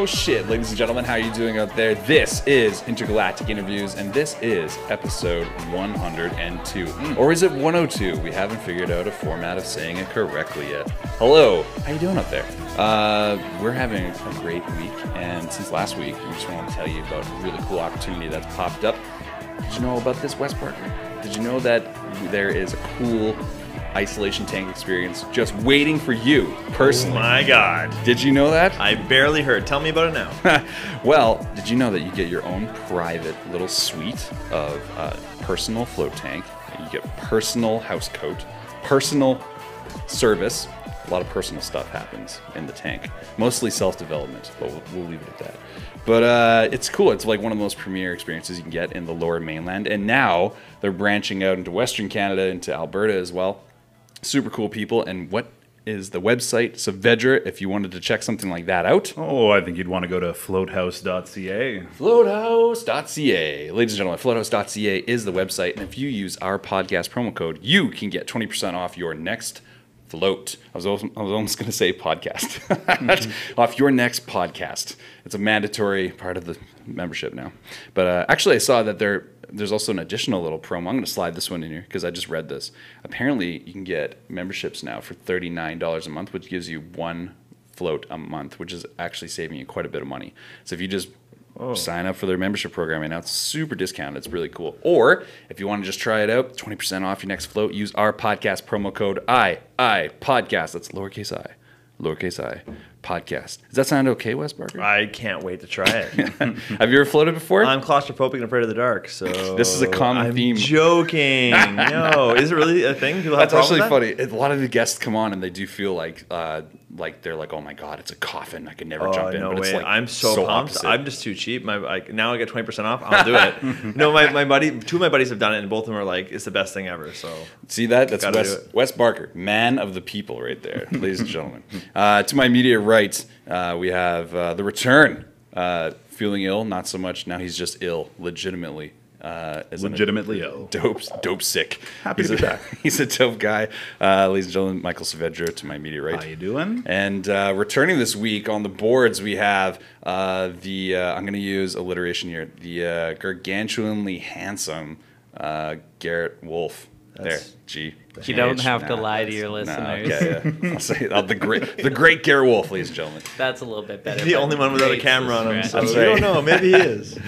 Oh shit, ladies and gentlemen, how are you doing out there? This is Intergalactic Interviews, and this is episode 102. Or is it 102? We haven't figured out a format of saying it correctly yet. Hello, how you doing out there? We're having a great week, and since last week, we just want to tell you about a really cool opportunity that's popped up. Did you know about this, Wes Barker? Did you know that there is a cool isolation tank experience just waiting for you personally? Oh my God. Did you know that? I barely heard. Tell me about it now. Well, did you know that you get your own private little suite of personal float tank? You get personal house coat, personal service. A lot of personal stuff happens in the tank. Mostly self-development, but we'll leave it at that. But it's cool. It's like one of the most premier experiences you can get in the lower mainland. And now they're branching out into Western Canada, into Alberta as well. Super cool people. And what is the website? Saavedra, if you wanted to check something like that out. Oh, I think you'd want to go to floathouse.ca. Floathouse.ca. Ladies and gentlemen, floathouse.ca is the website. And if you use our podcast promo code, you can get 20% off your next float. I was almost going to say podcast. Off your next podcast. It's a mandatory part of the membership now. But actually, I saw that there's also an additional little promo. I'm going to slide this one in here because I just read this. Apparently, you can get memberships now for $39 a month, which gives you one float a month, which is actually saving you quite a bit of money. So if you just sign up for their membership program, and now it's super discounted. It's really cool. Or if you want to just try it out, 20% off your next float, use our podcast promo code I podcast. That's lowercase I, podcast. Does that sound okay, Wes Barker? I can't wait to try it. Have you ever floated before? I'm claustrophobic and afraid of the dark, so this is a common theme. I'm joking. No, is it really a thing? People have That's actually problems funny. A lot of the guests come on and they do feel like they're like, oh my God, it's a coffin. I could never jump in. No but way. It's like I'm so pumped. opposite. I'm just too cheap. Now I get 20% off. I'll do it. No, two of my buddies have done it, and both of them are like, it's the best thing ever. So see that? That's Wes Barker, man of the people, right there, ladies and gentlemen. To my immediate right, we have the return. Feeling ill, not so much. Now he's just ill, legitimately. Legitimately ill. Dope sick. Happy to be back. He's a dope guy. Ladies and gentlemen, Michael Saavedra to my immediate right. How you doing? And returning this week on the boards, we have I'm going to use alliteration here, the gargantuanly handsome Garrett Wolf. G. You don't have to lie to your listeners. No, okay, yeah. I'll say the great Garrett Wolf, ladies and gentlemen. That's a little bit better. He's the only one without a camera on him. So That's we right. don't know. Maybe he is.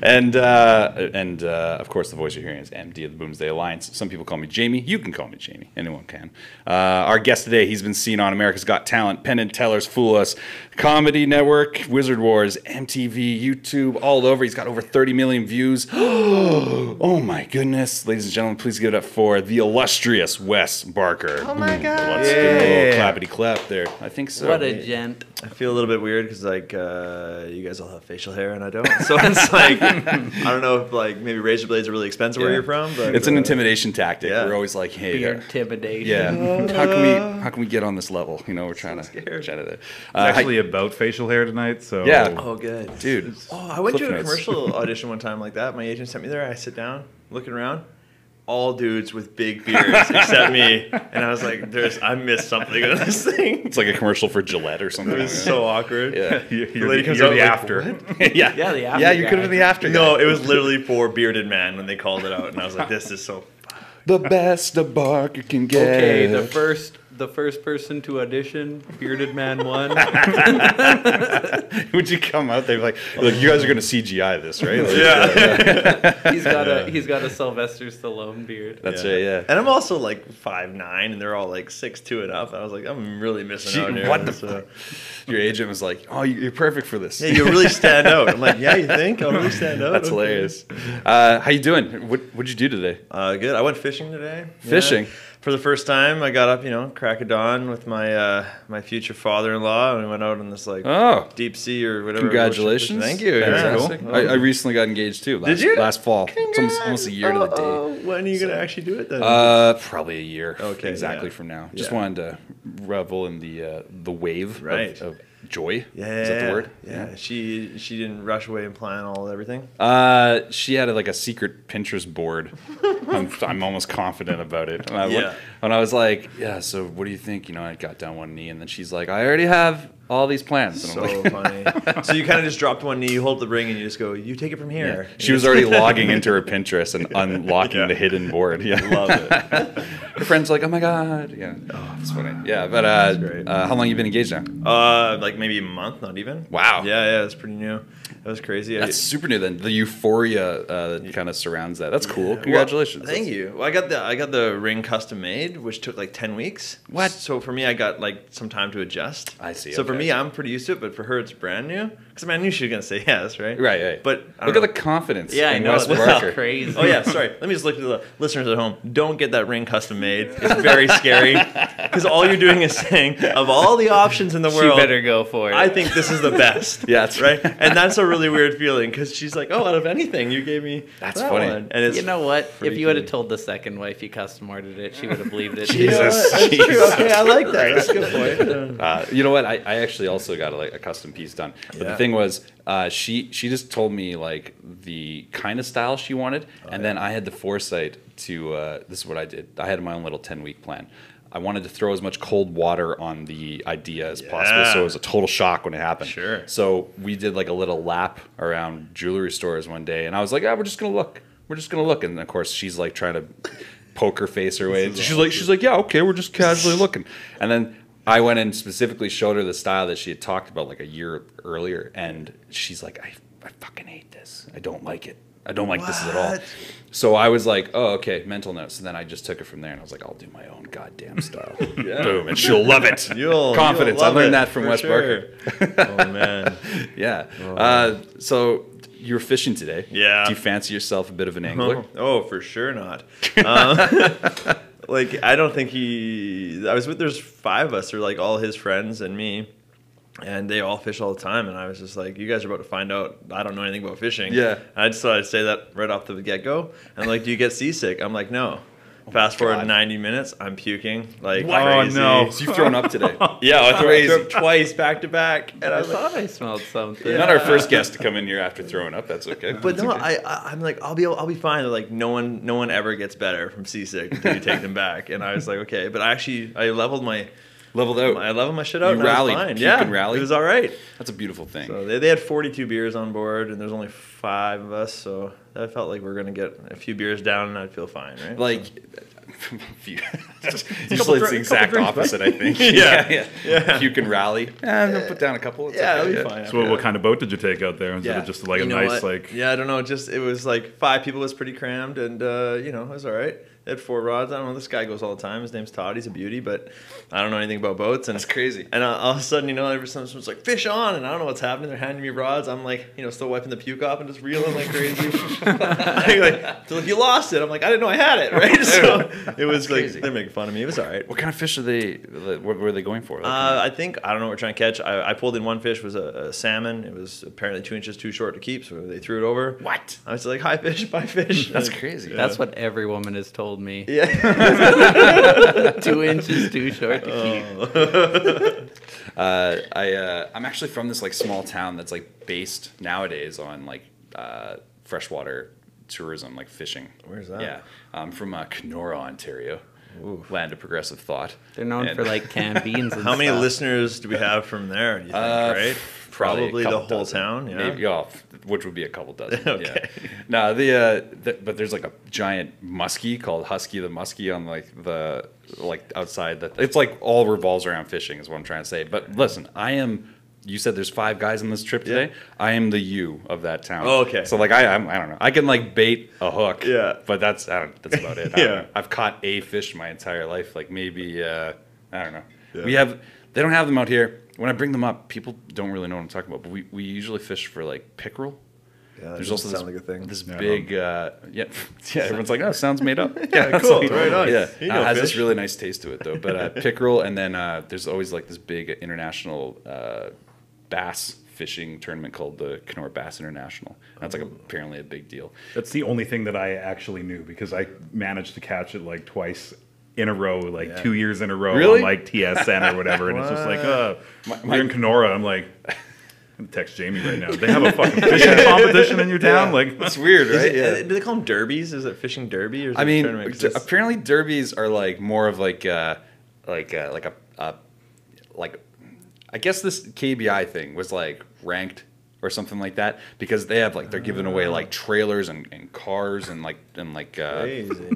And of course, the voice you're hearing is MD of the Boomsday Alliance. Some people call me Jamie. You can call me Jamie. Anyone can. Our guest today, he's been seen on America's Got Talent, Penn Teller's Fool Us, Comedy Network, Wizard Wars, MTV, YouTube, all over. He's got over 30 million views. Oh my goodness. Ladies and gentlemen, please give it up for the illustrious Wes Barker. Oh my God. Let's give him a little clappity clap there. I think so. What a gent. I feel a little bit weird because you guys all have facial hair and I don't. So it's like, I don't know if maybe razor blades are really expensive where you're from. But it's an intimidation tactic. Yeah. We're always like, hey. Beard intimidation. Yeah. How can we get on this level? We're trying to chat it. It's actually about facial hair tonight, so... Yeah. Oh, good. Dude. Oh, I went to a Notes. commercial audition one time like that. My agent sent me there. I sit down, looking around. All dudes with big beards except me. And I was like, I missed something on this thing. It's like a commercial for Gillette or something. It was so awkward. Yeah. You're the after. Yeah. Yeah, the after Yeah, you guy. could have been the after guy. No, it was literally for Bearded Man when they called it out. And I was like, this is so... The best a Barker can get. Okay, the first person to audition, Bearded Man won. Would you come out there like, look, you guys are going to CGI this, right? Like, Yeah. He's got a Sylvester Stallone beard. That's it, yeah. And I'm also like 5'9", and they're all like 6'2" and up. I was like, I'm really missing out here. What the fuck? Your agent was like, oh, you're perfect for this. Yeah, you really stand out. I'm like, yeah, you think? I'll really stand out? That's hilarious. How you doing? What'd you do today? Good. I went fishing today. Fishing? Yeah. For the first time, I got up, crack of dawn with my future father-in-law, and we went out on this deep sea or whatever. Congratulations. Thank you. Fantastic. Yeah. I recently got engaged too. Did you? Last fall. It's almost a year to the day. When are you going to actually do it then? Probably a year. Okay, exactly yeah. from now. Just Yeah. wanted to revel in the wave Right. of joy. Yeah. Is that the word? Yeah. She didn't rush away and plan everything. She had a secret Pinterest board. I'm almost confident about it. And I was like, yeah, so what do you think? I got down one knee, and then she's like, I already have all these plans. And I'm So like, funny. So you kind of just dropped one knee, you hold the ring, and you just go, you take it from here. she was already logging into her Pinterest and unlocking the hidden board. Yeah, Love it. her friend's like, oh my god. Yeah, oh, it's funny. Yeah, but great. how long you been engaged now? Like maybe a month, not even. Wow. Yeah, it's pretty new. That was crazy. That's super new. Then the euphoria that kind of surrounds that. That's cool. Well, Congratulations. thank you. Well, I got the ring custom made, which took like 10 weeks. What? So for me, I got like some time to adjust. I see, So for okay. me, I'm pretty used to it, but for her, it's brand new. Because I knew she was gonna say yes, right? Right. But I look don't at the confidence. Yeah, I in know. Wes This Barker. is crazy. Oh yeah, sorry. Let me just look to the listeners at home. Don't get that ring custom made. It's very scary because all you're doing is saying, of all the options in the She world, better go for it. I think this is the best. Yeah, that's right. And that's a really weird feeling because she's like, "Oh, out of anything, you gave me That's that funny. one." And it's You know what? If you would have freaky. told the second wife you custom ordered it, she would have believed it. You know what? Jesus. That's true. Jesus Okay, I like that. That's a good point. You know what? I actually also got a custom piece done. But the Yeah. thing was, she just told me like the kind of style she wanted, and then I had the foresight to. This is what I did. I had my own little 10-week plan. I wanted to throw as much cold water on the idea as possible, so it was a total shock when it happened. Sure. So we did like a little lap around jewelry stores one day, and I was like, we're just gonna look. We're just gonna look, and of course she's like trying to poker face her way. She's like, yeah, okay, we're just casually looking, and then. I went and specifically showed her the style that she had talked about like a year earlier, and she's like, I fucking hate this. I don't like it. I don't like this at all. What? So I was like, oh, okay, mental note. So then I just took it from there, and I was like, I'll do my own goddamn style. Boom, and she'll love it. Confidence. You'll I learned love that from it, Wes for Barker. sure. Oh man. Yeah. So you were fishing today. Yeah. Do you fancy yourself a bit of an angler? Oh, for sure not. Like I don't think there's 5 of us, or like all his friends and me, and they all fish all the time, and I was just like, you guys are about to find out I don't know anything about fishing. Yeah. I just thought I'd say that right off the get-go. And like, do you get seasick? I'm like, no. Fast forward God. 90 minutes, I'm puking like What? crazy. Oh, no. So you've thrown up today. Yeah, I Crazy. threw up twice back to back, and I I was like, thought I smelled something. You're not our first guest to come in here after throwing up. That's okay. but That's no, okay. I'm like, I'll be fine. They're like, no one ever gets better from seasick until you take them back. And I was like, okay, but I leveled my leveled out. shit out. You and rallied. I was fine. Puke Yeah, and rallied. it was all right. That's a beautiful thing. So they had 42 beers on board, and there's only 5 of us, so I felt like we're gonna get a few beers down, and I'd feel fine, right? Like, usually it's couple the exact drinks, opposite, I think. Yeah. You can rally. I'm gonna put down a couple. It's yeah, okay. that'd be fine. So what kind of boat did you take out there instead Yeah. of just like You a know nice what? like? Yeah, I don't know. Just it was like 5 people was pretty crammed, and it was all right. They had 4 rods. I don't know. This guy goes all the time. His name's Todd. He's a beauty, but I don't know anything about boats. And That's crazy. And all of a sudden, every time someone's like, fish on, and I don't know what's happening. They're handing me rods. I'm like, still wiping the puke off and just reeling like crazy. So like, you lost it. I'm like, I didn't know I had it, right? So it was like, crazy. they're making fun of me. It was all right. What kind of fish are they? What were they going for? Like, I don't know what we're trying to catch. I pulled in one fish, was a salmon. It was apparently 2 inches too short to keep, so they threw it over. what? I was like, hi fish, bye fish. That's Like, crazy. That's what every woman has told me. Yeah. 2 inches too short to keep. I'm actually from this like small town that's like based nowadays on like freshwater tourism, like fishing. Where's that? Yeah, I'm from Kenora, Ontario. Land of progressive thought. They're known And- for like canned beans and How many stuff. listeners do we have from there, do you think, right? Probably a the couple whole dozen. town, yeah. Maybe, which would be a couple dozen. Okay. Yeah. No, but there's like a giant muskie called Husky the Muskie on the outside. It's like all revolves around fishing is what I'm trying to say. But listen, you said there's 5 guys on this trip today. I am the you of that town. Oh, okay. So like I don't know. I can like bait a hook. Yeah. But that's about it. I don't Yeah. know. I've caught a fish my entire life. Like maybe I don't know. Yeah. They don't have them out here. When I bring them up, people don't really know what I'm talking about. But we usually fish for like pickerel. Yeah, that There's doesn't also sound like a thing. this Yeah, big, everyone's like, oh, sounds made up. Yeah, cool, like- right on. Yeah, You know it has this fish. really nice taste to it though. But pickerel, and then there's always like this big international bass fishing tournament called the Kenora Bass International. That's like apparently a big deal. That's the only thing that I actually knew because I managed to catch it like twice in a row, like 2 years in a row Really? on like TSN or whatever. And it's just like, My- we're in Kenora. I'm like, I'm gonna text Jayme right now. They have a fucking fishing competition in your town? Like, It's weird, Is right? it, do they call them derbies? Is it fishing derby? Or is I it mean, tournament? 'Cause it's- I guess this KBI thing was like ranked or something like that because they have like they're giving away like trailers and cars and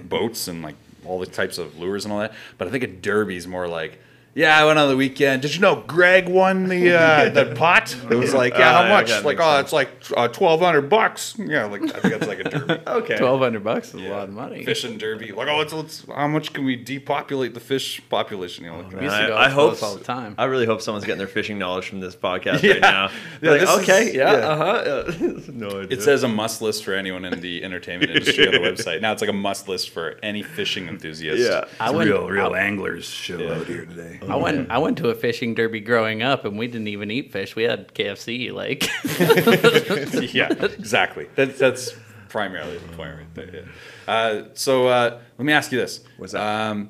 boats and like all the types of lures and all that. But I think a derby's more like, yeah, I went on the weekend. Did you know Greg won the pot? It was like, yeah, how much? Like, oh, it's like $1,200. Yeah, like I think that's like a derby. Okay. $1,200 is a lot of money. Fishing derby. Like, oh, it's how much can we depopulate the fish population? You know, like, We used to go I hope all the time. I really hope someone's getting their fishing knowledge from this podcast right now. Yeah, Like, this is- okay, yeah. no idea. it says a must list for anyone in the entertainment industry on the website. Now it's like a must list for any fishing enthusiast. Yeah. I went, real anglers show out here today. I went to a fishing derby growing up, and we didn't even eat fish. We had KFC. Like, Yeah, exactly. That's primarily the point right there. Yeah. So let me ask you this. What's that?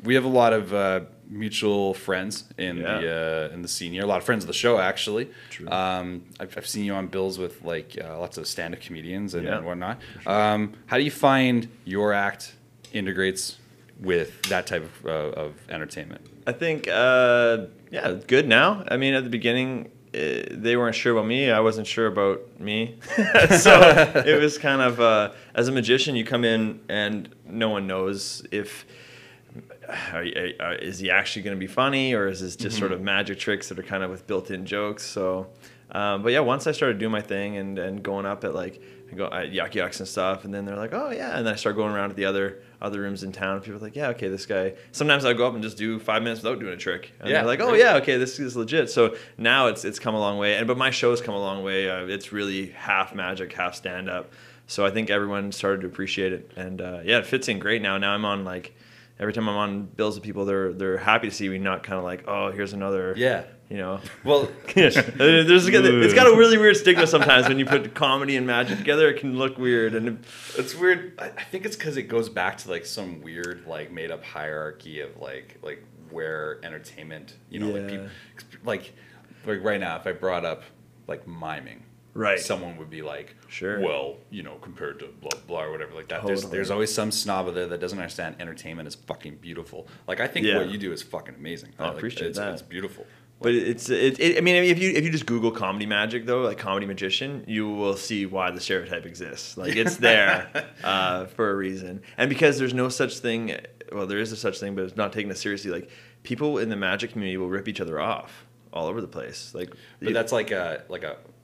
We have a lot of mutual friends in Yeah. the scene here. A lot of friends of the show, actually. True. I've seen you on bills with like lots of stand-up comedians and, Yeah, and whatnot. How do you find your act integrates with that type of entertainment? I think, good now. I mean, at the beginning, they weren't sure about me. I wasn't sure about me. So it was kind of, as a magician, you come in and no one knows if, is he actually going to be funny or is this just sort of magic tricks that are kind of with built-in jokes? So, but yeah, once I started doing my thing and going up at like, I go at Yuck Yucks and stuff, and then they're like, oh yeah, and then I start going around to the other rooms in town. People are like, yeah, okay, this guy. Sometimes I go up and just do 5 minutes without doing a trick, and they're like, oh right. yeah, okay, this is legit. So now it's come a long way, but my show's come a long way. It's really half magic, half stand up. So I think everyone started to appreciate it, and it fits in great now. Now I'm on like. Every time I'm on bills with people, they're happy to see me, not kind of like, oh, here's another, you know. Well, it's got a really weird stigma sometimes when you put comedy and magic together. It can look weird, and it's weird. I think it's because it goes back to like some weird like made up hierarchy of like where entertainment, you know, like people, like right now, if I brought up like miming. Right. Someone would be like, sure. Well, you know, compared to blah, blah, or whatever like that. Totally. There's always some snob out there that doesn't understand entertainment is fucking beautiful. Like, I think what you do is fucking amazing. I appreciate that. It's beautiful. But I mean, if you just Google comedy magic, though, like comedy magician, you will see why the stereotype exists. Like, it's there for a reason. And because there's no such thing, well, there is a such thing, but it's not taken as seriously. Like, people in the magic community will rip each other off all over the place. Like, but that's like a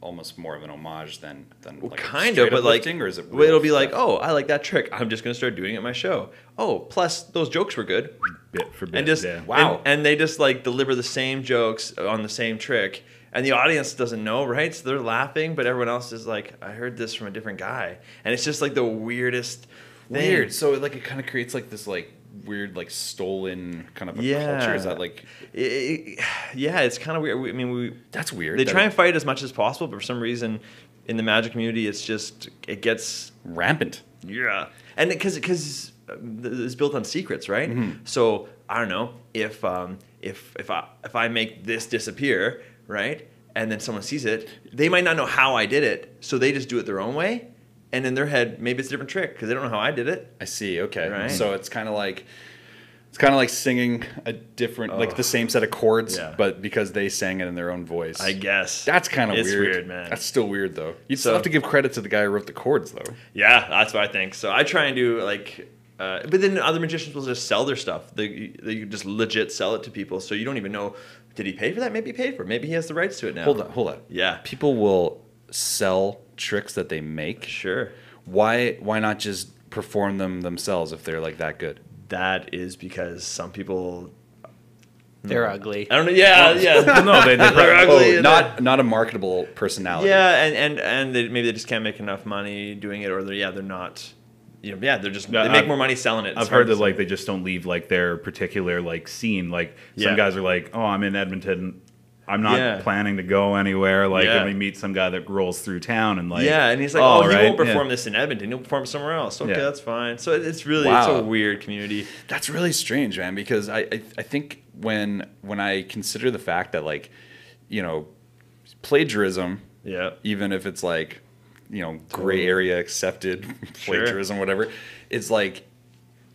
almost more of an homage than well, like kind of, but like, lifting, or is it well, it'll be stuff? like, oh, I like that trick. I'm just gonna start doing it at my show. Oh, plus those jokes were good. Bit for bit. And just Wow. and they just like deliver the same jokes on the same trick, and the audience doesn't know, right? So they're laughing, but everyone else is like, I heard this from a different guy, and it's just like the weirdest thing. Weird. So like it kind of creates like this like weird like stolen kind of a culture. Is that like? It's kind of weird. I mean, That's weird. They try and fight as much as possible, but for some reason, in the magic community, it gets rampant. Yeah, and because it's built on secrets, right? Mm-hmm. So I don't know if I make this disappear, right, and then someone sees it, they might not know how I did it, so they just do it their own way, and in their head, maybe it's a different trick because they don't know how I did it. I see. Okay. Right. So it's kind of like singing a different, like the same set of chords, but because they sang it in their own voice. I guess That's kind of weird. It's weird, man. That's still weird, though. You'd still have to give credit to the guy who wrote the chords, though. Yeah, that's what I think. So I try and do like, but then other magicians will just sell their stuff. They just legit sell it to people, so you don't even know, did he pay for that? Maybe he paid for it. Maybe he has the rights to it now. Hold on. Yeah. People will sell tricks that they make. Sure. Why not just perform them themselves if they're like that good? That is because some people, they're ugly. I don't know. Yeah. No, They're ugly. and Not a marketable personality. yeah, and maybe they just can't make enough money doing it, or they're not. They're just they make more money selling it. I've heard that like they just don't leave like their particular like scene. Like some guys are like, oh, I'm in Edmonton. I'm not planning to go anywhere. Like, and we meet some guy that rolls through town and like, and he's like, he won't perform this in Edmonton. He'll perform somewhere else. Okay, that's fine. So it's really it's a weird community. That's really strange, man. Because I think when I consider the fact that like, you know, plagiarism, even if it's like, you know, gray area accepted plagiarism, whatever, it's like,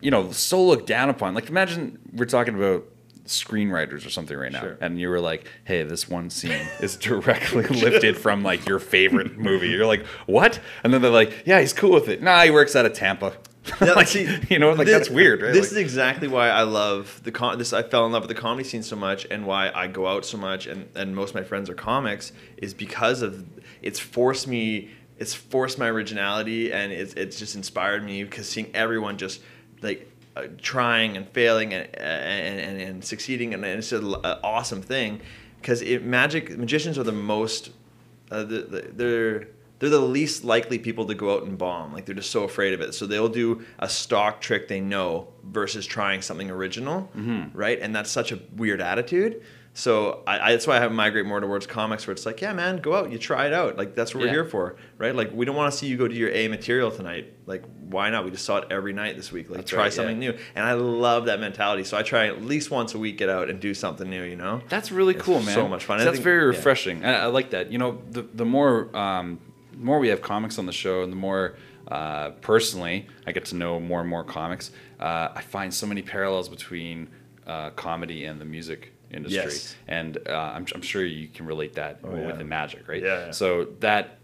you know, so looked down upon. Like, imagine we're talking about screenwriters or something right now, Sure. and you were like, "Hey, this one scene is directly lifted from like your favorite movie." You're like, "What?" And then they're like, "Yeah, he's cool with it. Nah, he works out of Tampa." Yeah, like, see, you know, like that's weird. Right? This Like, is exactly why I love I fell in love with the comedy scene so much, and why I go out so much, and most of my friends are comics, is because of it's forced me. It's forced my originality, and it's just inspired me, because seeing everyone just like trying and failing and succeeding, and it's an awesome thing, because magicians are the most they're the least likely people to go out and bomb. Like, they're just so afraid of it. So they'll do a stock trick they know versus trying something original, right? And that's such a weird attitude. So that's why I migrate more towards comics, where it's like, yeah, man, go out, you try it out. Like, that's what we're here for, right? Like, we don't want to see you go do your A material tonight. Like, why not? We just saw it every night this week. Like, That's try right, something new. And I love that mentality. So I try at least once a week, get out and do something new, you know? that's really cool, man. So much fun. So that's very refreshing. I like that. You know, the more we have comics on the show, and the more personally I get to know more and more comics, I find so many parallels between comedy and the music industry. Yes. And I'm sure you can relate that with the magic, right? Yeah. So that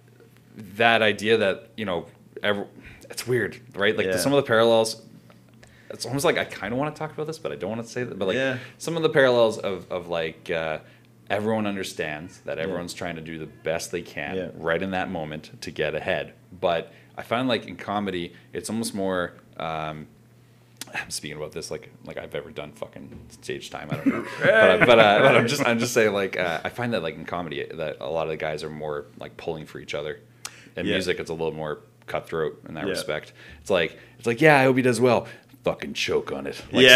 idea that, you know, it's weird, right? Like some of the parallels, it's almost like I kind of want to talk about this, but I don't want to say that. But like some of the parallels of like everyone understands that everyone's trying to do the best they can right in that moment to get ahead. But I find like in comedy, it's almost more. I'm speaking about this like I've ever done fucking stage time. I don't know, but I'm just saying, like, I find that like in comedy that a lot of the guys are more like pulling for each other. In music, it's a little more cutthroat in that respect. It's like yeah, I hope he does well. Fucking choke on it. Like,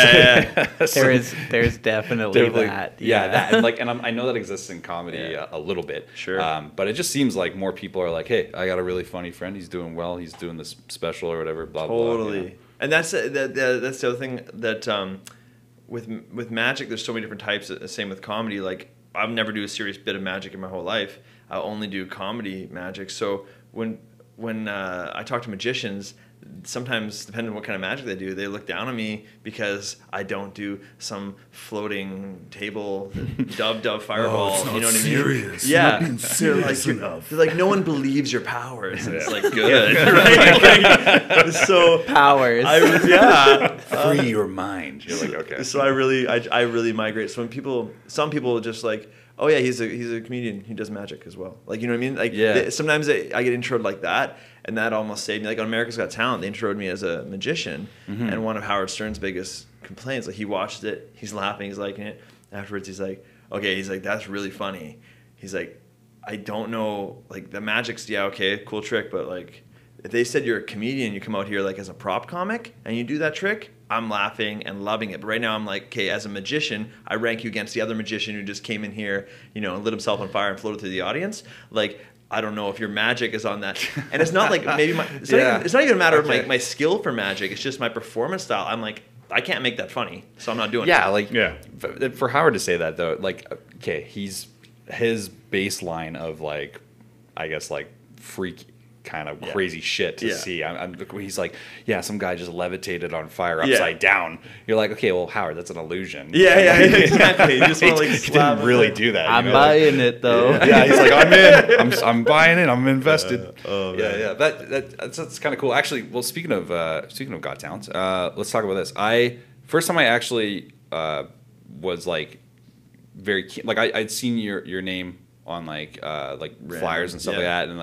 There's definitely that. That, and I know that exists in comedy a little bit. Sure. But it just seems like more people are like, hey, I got a really funny friend. He's doing well. He's doing this special or whatever. Blah blah. Totally. You know? And that's the other thing that with magic, there's so many different types. Same with comedy. Like, I've never do a serious bit of magic in my whole life. I only do comedy magic. So when I talk to magicians, sometimes, depending on what kind of magic they do, they look down on me because I don't do some floating table dove fireball. You know what I mean? Serious. Yeah, Not being serious enough. they're like, no one believes your powers. And it's like, good, right? So Powers. Free your mind. You're like, okay. So I really migrate. So when some people just like, oh yeah, he's a comedian. He does magic as well. Like, you know what I mean? Like, sometimes I get introed like that, and that almost saved me. Like on America's Got Talent, they introed me as a magician, and one of Howard Stern's biggest complaints, like, he watched it, he's laughing, he's liking it. Afterwards, he's like, okay, he's like, that's really funny. He's like, I don't know, like, the magic's, okay, cool trick, but like, if they said you're a comedian, you come out here like as a prop comic and you do that trick, I'm laughing and loving it. But right now I'm like, okay, as a magician, I rank you against the other magician who just came in here, you know, and lit himself on fire and floated through the audience. Like, I don't know if your magic is on that. And it's not like maybe it's not even a matter of my skill for magic. It's just my performance style. I'm like, I can't make that funny, so I'm not doing it. For Howard to say that though, like, okay, his baseline of like, I guess like freak kind of crazy shit to see. He's like, yeah, some guy just levitated on fire upside down. You're like, okay, well, Howard, that's an illusion. Exactly. You just want to like he didn't really do that. I'm buying it though. Yeah, he's like, I'm in. I'm buying it. I'm invested. That's kind of cool. Actually, well, speaking of Got Talent, let's talk about this. First time I actually was like very keen. Like, I'd seen your name on like flyers and stuff like that, and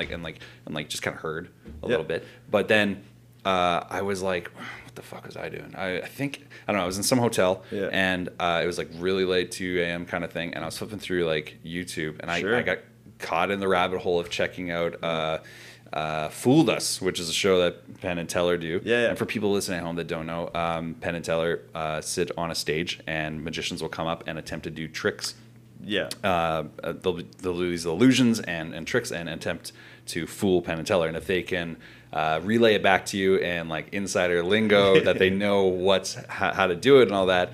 just kind of heard a little bit. But then I was like, what the fuck was I doing? I think, I don't know, I was in some hotel and it was like really late, 2 a.m. kind of thing, and I was flipping through like YouTube, and I got caught in the rabbit hole of checking out Fooled Us, which is a show that Penn and Teller do. And for people listening at home that don't know, Penn and Teller sit on a stage, and magicians will come up and attempt to do tricks. They'll do these illusions and tricks and attempt to fool Penn and Teller. And if they can relay it back to you and like insider lingo that they know how to do it and all that,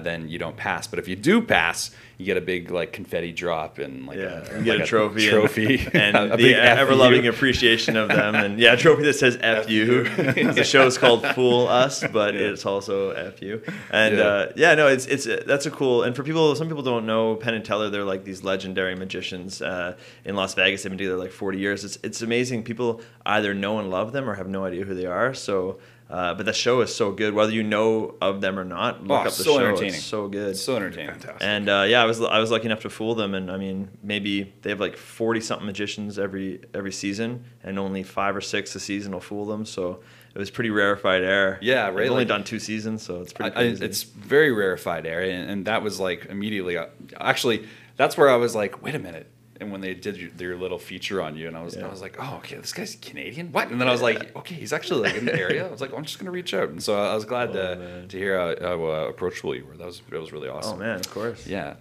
then you don't pass. But if you do pass, you get a big like confetti drop and like you get a trophy and a the ever-loving appreciation of them, and a trophy that says F you. The show's called Fool Us, but it's also F you. And it's that's a cool, and for people, some people don't know Penn and Teller, they're like these legendary magicians in Las Vegas. They've been together like 40 years. It's amazing. People either know and love them or have no idea who they are. So but the show is so good, whether you know of them or not. Look up the show. Entertaining. It's so good. So entertaining. Fantastic. And I was lucky enough to fool them, and I mean, maybe they have like 40-something magicians every season, and only 5 or 6 a season will fool them. So it was pretty rarefied air. Yeah, right. They've only done 2 seasons, so it's pretty crazy. It's very rarefied air, and that was like immediately. Actually, that's where I was like, wait a minute. And when they did their little feature on you, and I was like, oh, okay, this guy's Canadian? What? And then I was like, okay, he's actually like in the area. I was like, I'm just going to reach out. And so I was glad to hear how approachable you were. That was really awesome. Oh, man, of course. Yeah.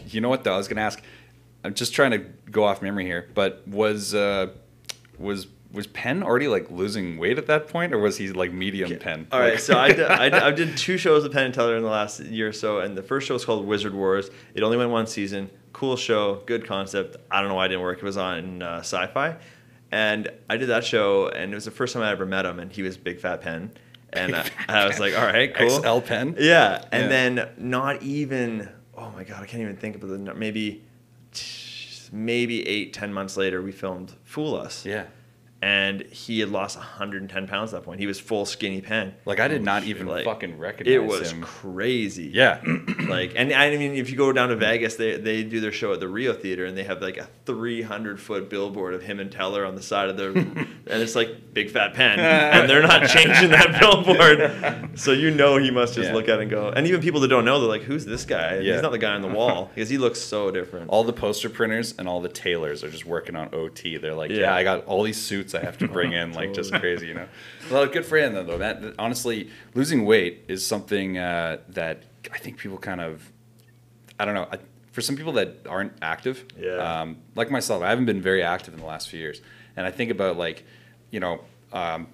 You know what, though? I was going to ask, I'm just trying to go off memory here, but was Penn already like losing weight at that point, or was he like medium Penn? All right, so I did 2 shows with Penn and Teller in the last year or so, and the first show was called Wizard Wars. It only went 1 season. Cool show, good concept. I don't know why it didn't work. It was on Sci-Fi, and I did that show, and it was the first time I ever met him, and he was Big Fat Penn, and I was like, all right, cool. XL Penn? Yeah, and then not even, oh my God, I can't even think of the maybe 8-10 months later, we filmed Fool Us. Yeah. And he had lost 110 pounds at that point. He was full skinny Penn. Like, I did not even fucking recognize him. It was him. crazy. Yeah. Like, and I mean, if you go down to Vegas, they do their show at the Rio Theater, and they have like a 300-foot billboard of him and Teller on the side of the, and it's like Big Fat Penn, and they're not changing that billboard. So you know he must just look at it and go, and even people that don't know, they're like, who's this guy? Yeah. He's not the guy on the wall, because he looks so different. All the poster printers and all the tailors are just working on OT. They're like, yeah I got all these suits I have to bring in, like just crazy, you know. Well, good for him though. That honestly, losing weight is something that I think people kind of, I don't know. For some people that aren't active, like myself, I haven't been very active in the last few years, and I think about like, you know, I'm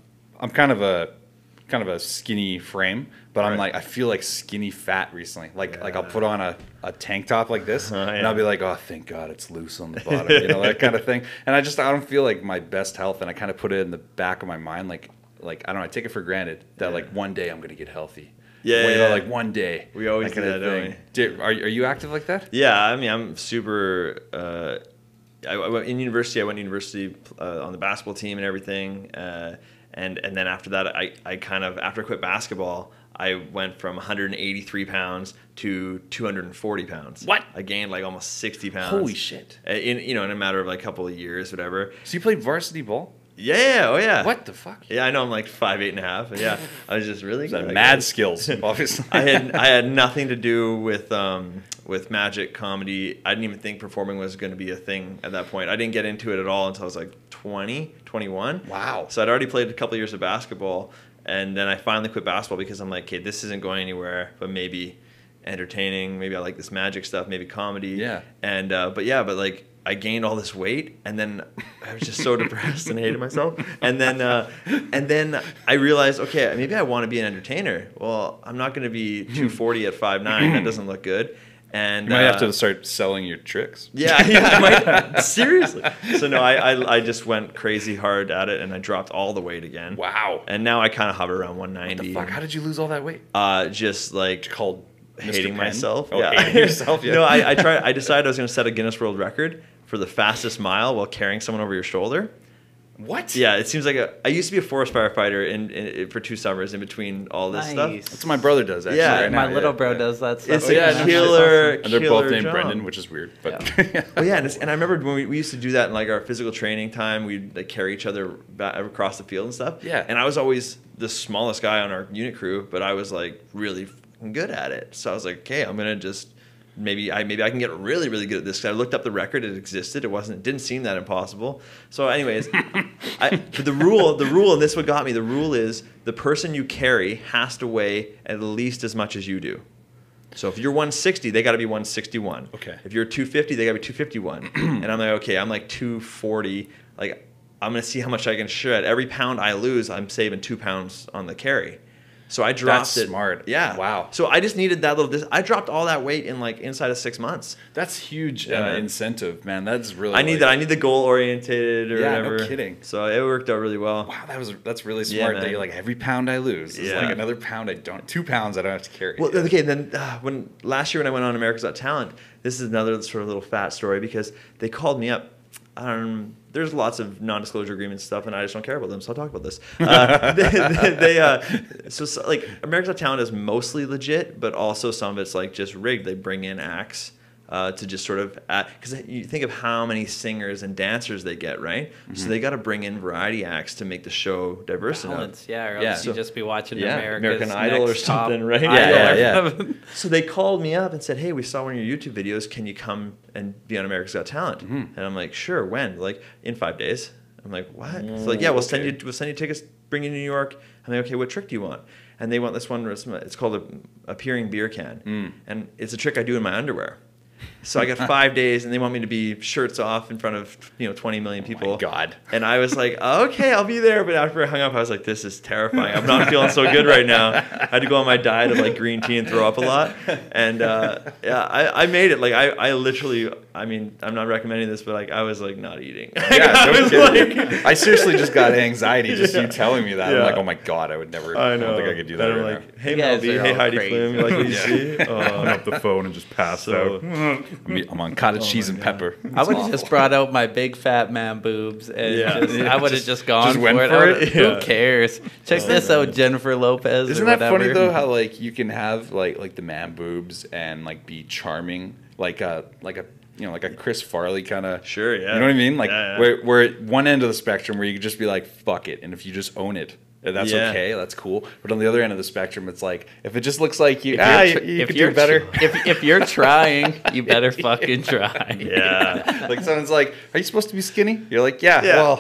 kind of a skinny frame, but I'm like, I feel like skinny fat recently. Like I'll put on a tank top like this, and I'll be like, oh, thank God it's loose on the bottom, you know, that kind of thing. And I don't feel like my best health, and I kind of put it in the back of my mind, like I don't know, I take it for granted that like one day I'm gonna get healthy. Like one day. We always do that, don't we? Are you active like that? Yeah, I mean, I'm super. I went to university on the basketball team and everything. And then after that, I kind of, after I quit basketball, I went from 183 pounds to 240 pounds. What? I gained like almost 60 pounds. Holy shit. In a matter of like a couple of years, whatever. So you played varsity ball? Yeah, oh yeah. What the fuck? Yeah, I know I'm like 5'8.5", but yeah, I was just really good. Mad skills, obviously. I had nothing to do with magic comedy. I didn't even think performing was going to be a thing at that point. I didn't get into it at all until I was like 20, 21. Wow. So I'd already played a couple of years of basketball, and then I finally quit basketball because I'm like, okay, this isn't going anywhere, but maybe entertaining, maybe I like this magic stuff, maybe comedy. Yeah. And but like I gained all this weight, and then I was just so depressed and hated myself. And then I realized, okay, maybe I want to be an entertainer. Well, I'm not going to be 240 at 5'9". That doesn't look good. And you might have to start selling your tricks. Yeah, I might. Seriously. So no, I just went crazy hard at it, and I dropped all the weight again. Wow. And now I kind of hover around 190. What the fuck? How did you lose all that weight? Just like called hating myself. Oh, yeah. Hating yourself. Yeah. No, I decided I was going to set a Guinness World Record for the fastest mile while carrying someone over your shoulder. What? Yeah, it seems like I used to be a forest firefighter for 2 summers in between all this stuff. That's what my brother does, actually. Yeah, right now. My little bro does that stuff. It's a killer, and they're both named job. Brendan, which is weird. But Well, yeah, and I remember when we used to do that in like our physical training time, we'd like carry each other across the field and stuff. Yeah. And I was always the smallest guy on our unit crew, but I was like really good at it. So I was like, okay, I'm gonna just maybe I can get really, really good at this. 'Cause I looked up the record; it existed. It didn't seem that impossible. So, anyways, the rule, and this is what got me. The rule is the person you carry has to weigh at least as much as you do. So if you're 160, they got to be 161. Okay. If you're 250, they got to be 251. And I'm like, okay, I'm like 240. Like I'm going to see how much I can shred. Every pound I lose, I'm saving 2 pounds on the carry. So I dropped That's smart. Yeah. Wow. So I just needed that little. I dropped all that weight in like inside of 6 months. That's huge Yeah. incentive, man. That's really. I need that. I need the goal oriented or Yeah, whatever. no kidding. So it worked out really well. Wow, that's really smart. man. That you're like, every pound I lose is Yeah. like another pound 2 pounds I don't have to carry. Well, okay. Then when last year when I went on America's Got Talent, this is another sort of little fat story because they called me up. There's lots of non-disclosure agreements stuff, and I just don't care about them, so I'll talk about this. So like America's Got Talent is mostly legit, but also some of it's like just rigged. They bring in acts to just sort of because you think of how many singers and dancers they get, right? Mm-hmm. So they got to bring in variety acts to make the show diverse enough. Yeah, or else you'd just be watching American Idol or something, right? Yeah. So they called me up and said, "Hey, we saw one of your YouTube videos. Can you come and be on America's Got Talent?" Mm-hmm. And I'm like, "Sure, when?" Like, in 5 days. I'm like, "What?" So like, "Yeah, we'll send you tickets, bring you to New York." I'm like, "Okay, what trick do you want?" And they want this one. It's called a peering beer can, and it's a trick I do in my underwear. So I got 5 days, and they want me to be shirts off in front of 20 million people. Oh my God. And I was like, okay, I'll be there. But after I hung up, I was like, this is terrifying. I'm not feeling so good right now. I had to go on my diet of like green tea and throw up a lot. And I made it. Like I literally, I mean, I'm not recommending this, but like I was like not eating. I seriously just got anxiety just you telling me that. Yeah. I'm like, oh my God, I would never. I don't think I could do that. And I'm right like, hey Melby, hey Heidi Klum, like what you see? Hung up the phone and just passed out. I'm on cottage cheese and pepper. I would have just brought out my big fat man boobs and I would have just gone went for it. Yeah. Who cares? Check this out, Jennifer Lopez. Isn't or that whatever. funny though? How like you can have like the man boobs and like be charming, like a Chris Farley kind of. Sure, yeah. You know what I mean? Like yeah. we're at one end of the spectrum where you could just be like, fuck it, and if you just own it. That's okay. That's cool. But on the other end of the spectrum, it's like if it just looks like you could do better. If you're trying, you better fucking try. Yeah. Like someone's like, "Are you supposed to be skinny?" You're like, "Yeah." Yeah. Well,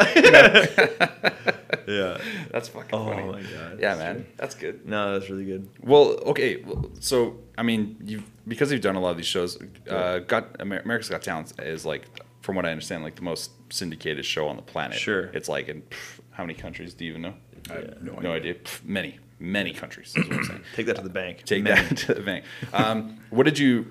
Yeah. that's fucking funny. Oh my God. Yeah, man. That's good. No, that's really good. Well, okay. So I mean, because you've done a lot of these shows, America's Got Talent is like, from what I understand, like the most syndicated show on the planet. Sure. It's like in how many countries do you even know? I have No idea. Many countries. Is what I'm saying. Take that to the bank. Take that to the bank. What did you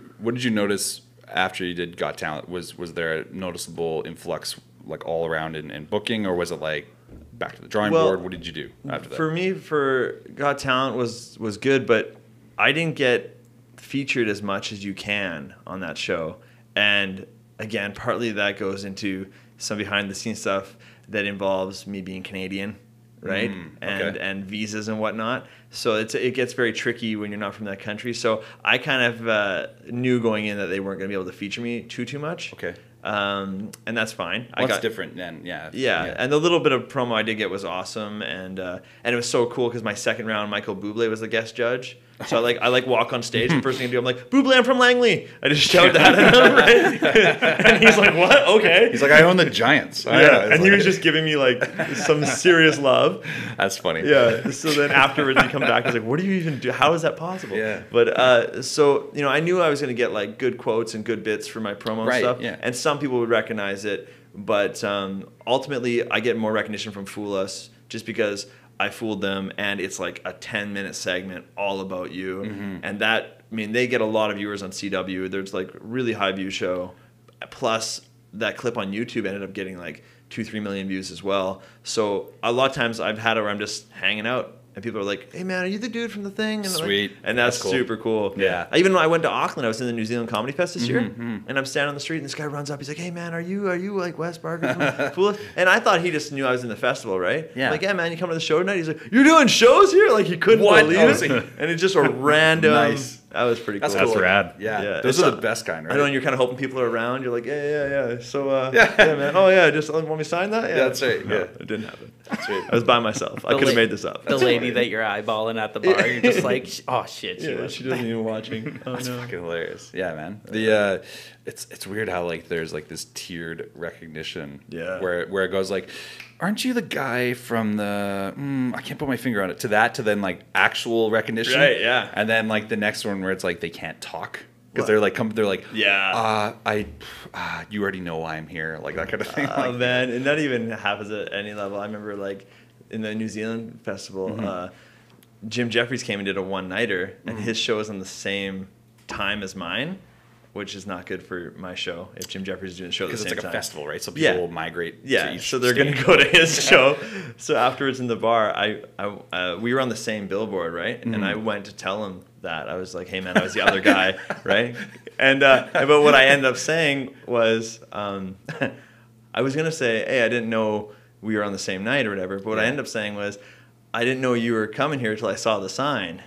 notice after you did Got Talent? Was there a noticeable influx like all around in booking, or was it like back to the drawing board? What did you do after that? For me, for Got Talent was good, but I didn't get featured as much as you can on that show. And again, partly that goes into some behind the scenes stuff that involves me being Canadian. Right, and visas and whatnot. So it gets very tricky when you're not from that country. So I kind of knew going in that they weren't going to be able to feature me too much. Okay, and that's fine. That's different then. Yeah. And the little bit of promo I did get was awesome, and it was so cool because my second round, Michael Bublé was the guest judge. So I walk on stage, and the first thing I do, I'm like, Bublé, I'm from Langley. I just shout that at him, right? And he's like, what? Okay. He's like, I own the Giants. And he was just giving me like some serious love. That's funny. Yeah. So then afterwards, he come back. He's like, what do you even do? How is that possible? Yeah. But so I knew I was going to get like good quotes and good bits for my promo and stuff. Yeah. And some people would recognize it, but ultimately, I get more recognition from Fool Us just because I fooled them, and it's like a 10-minute segment all about you. Mm-hmm. And they get a lot of viewers on CW. There's like really high view show. Plus, that clip on YouTube ended up getting like 2-3 million views as well. So a lot of times I've had it where I'm just hanging out, and people are like, hey man, are you the dude from the thing? And sweet. And that's cool. Super cool. Yeah. Even when I went to Auckland, I was in the New Zealand Comedy Fest this year, and I'm standing on the street, and this guy runs up. He's like, hey man, are you like Wes Barker from Fool Us? And I thought he just knew I was in the festival, right? Yeah. I'm like, yeah man, you come to the show tonight? He's like, you're doing shows here? Like he couldn't believe it. And it's just a random. Nice. That was pretty cool. That's rad. Yeah. Those are the best kind, right? I know, and you're kind of hoping people are around. You're like, yeah. So, yeah, man. Oh, yeah, just want me to sign that? Yeah, that's right. No, yeah. it didn't happen. That's right. I was by myself. I could have made this up. The lady that you're eyeballing at the bar, you're just like, oh shit, she doesn't even watching. Oh, That's no. fucking hilarious. Yeah, man. It's weird how like there's like this tiered recognition. Yeah. Where it goes like, aren't you the guy from the I can't put my finger on it, to then like actual recognition. Right, yeah. And then like the next one where it's like they can't talk. because they're like you already know why I'm here, like that kind of thing. Oh man, and that even happens at any level. I remember like in the New Zealand festival, Jim Jeffries came and did a one-nighter, and his show was on the same time as mine, which is not good for my show if Jim Jeffries is doing a show at the same time. Because it's like a festival, right? So people will migrate to each so they're going to go to his show. So afterwards in the bar, we were on the same billboard, right? And I went to tell him that. I was like, hey man, I was the other guy, right? And but what I ended up saying was, I was going to say, hey, I didn't know we were on the same night or whatever, but what I ended up saying was, I didn't know you were coming here till I saw the sign.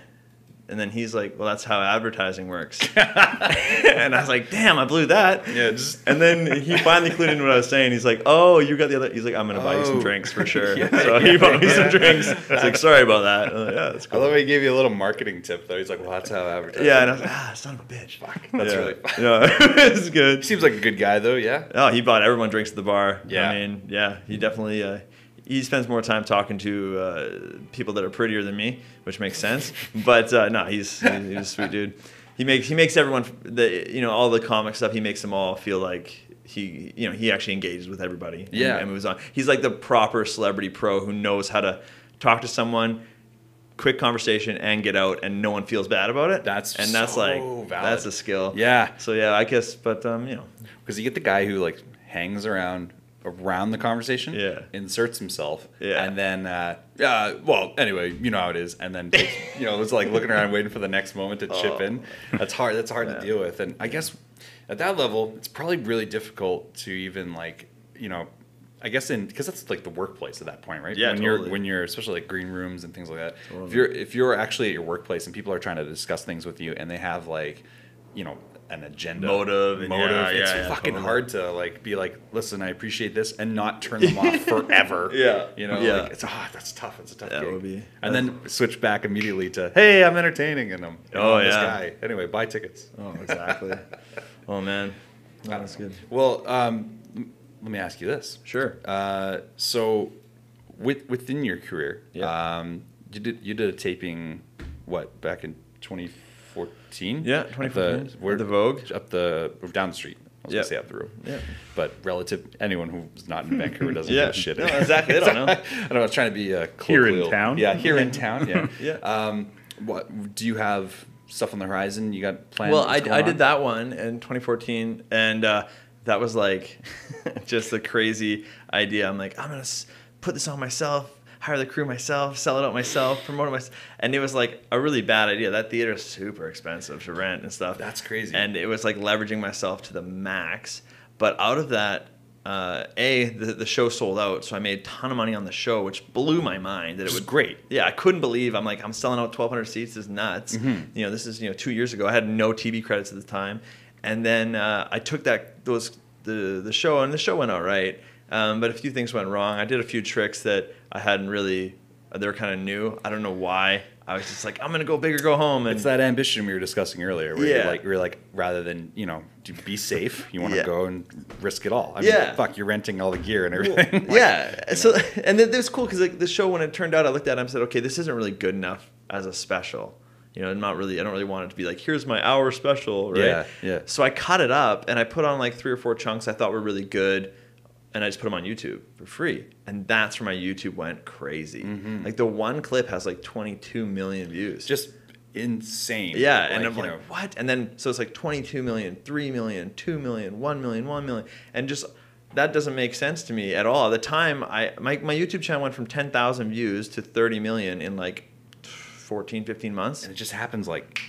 And then he's like, well, that's how advertising works. And I was like, damn, I blew that. Yeah. And then he finally clued in what I was saying. He's like, oh, you got the other. He's like, I'm going to buy you some drinks for sure. So he bought me some drinks. I was like, sorry about that. Like, yeah, that's cool. I love how he gave you a little marketing tip, though. He's like, well, that's how advertising Yeah, and I was like, son of a bitch. Fuck. That's really fun. Yeah, it's good. He seems like a good guy, though, yeah? Oh, he bought everyone drinks at the bar. Yeah. I mean, yeah, he definitely... he spends more time talking to people that are prettier than me, which makes sense. But no, he's a sweet dude. He makes everyone all the comic stuff. He makes them all feel like he actually engages with everybody. And moves on. He's like the proper celebrity pro who knows how to talk to someone, quick conversation, and get out, and no one feels bad about it. That's so like valid. That's a skill. Yeah. So yeah, I guess, but because you get the guy who like hangs around the conversation, inserts himself, and then well, anyway, you know how it is, and then takes, it's like looking around waiting for the next moment to chip in. That's hard to deal with. And I guess at that level it's probably really difficult to even like, I guess because that's like the workplace at that point, right? Yeah, when you're especially like green rooms and things like that. Totally. If you're actually at your workplace and people are trying to discuss things with you and they have like, an agenda, motive. It's fucking hard to like be like, listen, I appreciate this, and not turn them off forever. Like it's that's tough. It's a tough gig. Would be. And then switch back immediately to, hey, I'm entertaining, and I'm this guy. Anyway, buy tickets. Oh, exactly. Oh man, that's good. Well, let me ask you this. Sure. So, within your career, you did a taping, back in 2014? Yeah, 2014. The Vogue. Down the street. I was going to say up the road. Yeah. But relative, anyone who's not in Vancouver doesn't give a shit. No, exactly. They don't know. I know. I was trying to be here in town. Yeah, here in town. Yeah. Yeah. What do you have stuff on the horizon? You got plans? Well, I did that one in 2014, and that was like just a crazy idea. I'm like, I'm gonna put this on myself, hire the crew myself, sell it out myself, promote it myself. And it was like a really bad idea. That theater is super expensive to rent and stuff. That's crazy. And it was like leveraging myself to the max. But out of that, the show sold out, so I made a ton of money on the show, which blew my mind. It was great. Yeah, I couldn't believe. I'm like, I'm selling out 1,200 seats. This is nuts. Mm-hmm. This is 2 years ago. I had no TV credits at the time, and then I took the show, and the show went all right. But a few things went wrong. I did a few tricks that I hadn't really. They were kind of new. I don't know why. I was just like, I'm gonna go big or go home. And it's that ambition we were discussing earlier. Where you're like, rather than to be safe, you want to go and risk it all. I mean, fuck, you're renting all the gear and everything. So and then it was cool because like the show, when it turned out, I looked at it and I said, okay, this isn't really good enough as a special. I'm not really. I don't really want it to be like, here's my hour special, right? Yeah. So I cut it up and I put on like 3 or 4 chunks I thought were really good. And I just put them on YouTube for free. And that's where my YouTube went crazy. Mm-hmm. Like the one clip has like 22 million views. Just insane. Yeah. And I'm like, what? And then, so it's like 22 million, 3 million, 2 million, 1 million, 1 million. And just, that doesn't make sense to me at all. At the time, my YouTube channel went from 10,000 views to 30 million in like 14, 15 months. And it just happens like,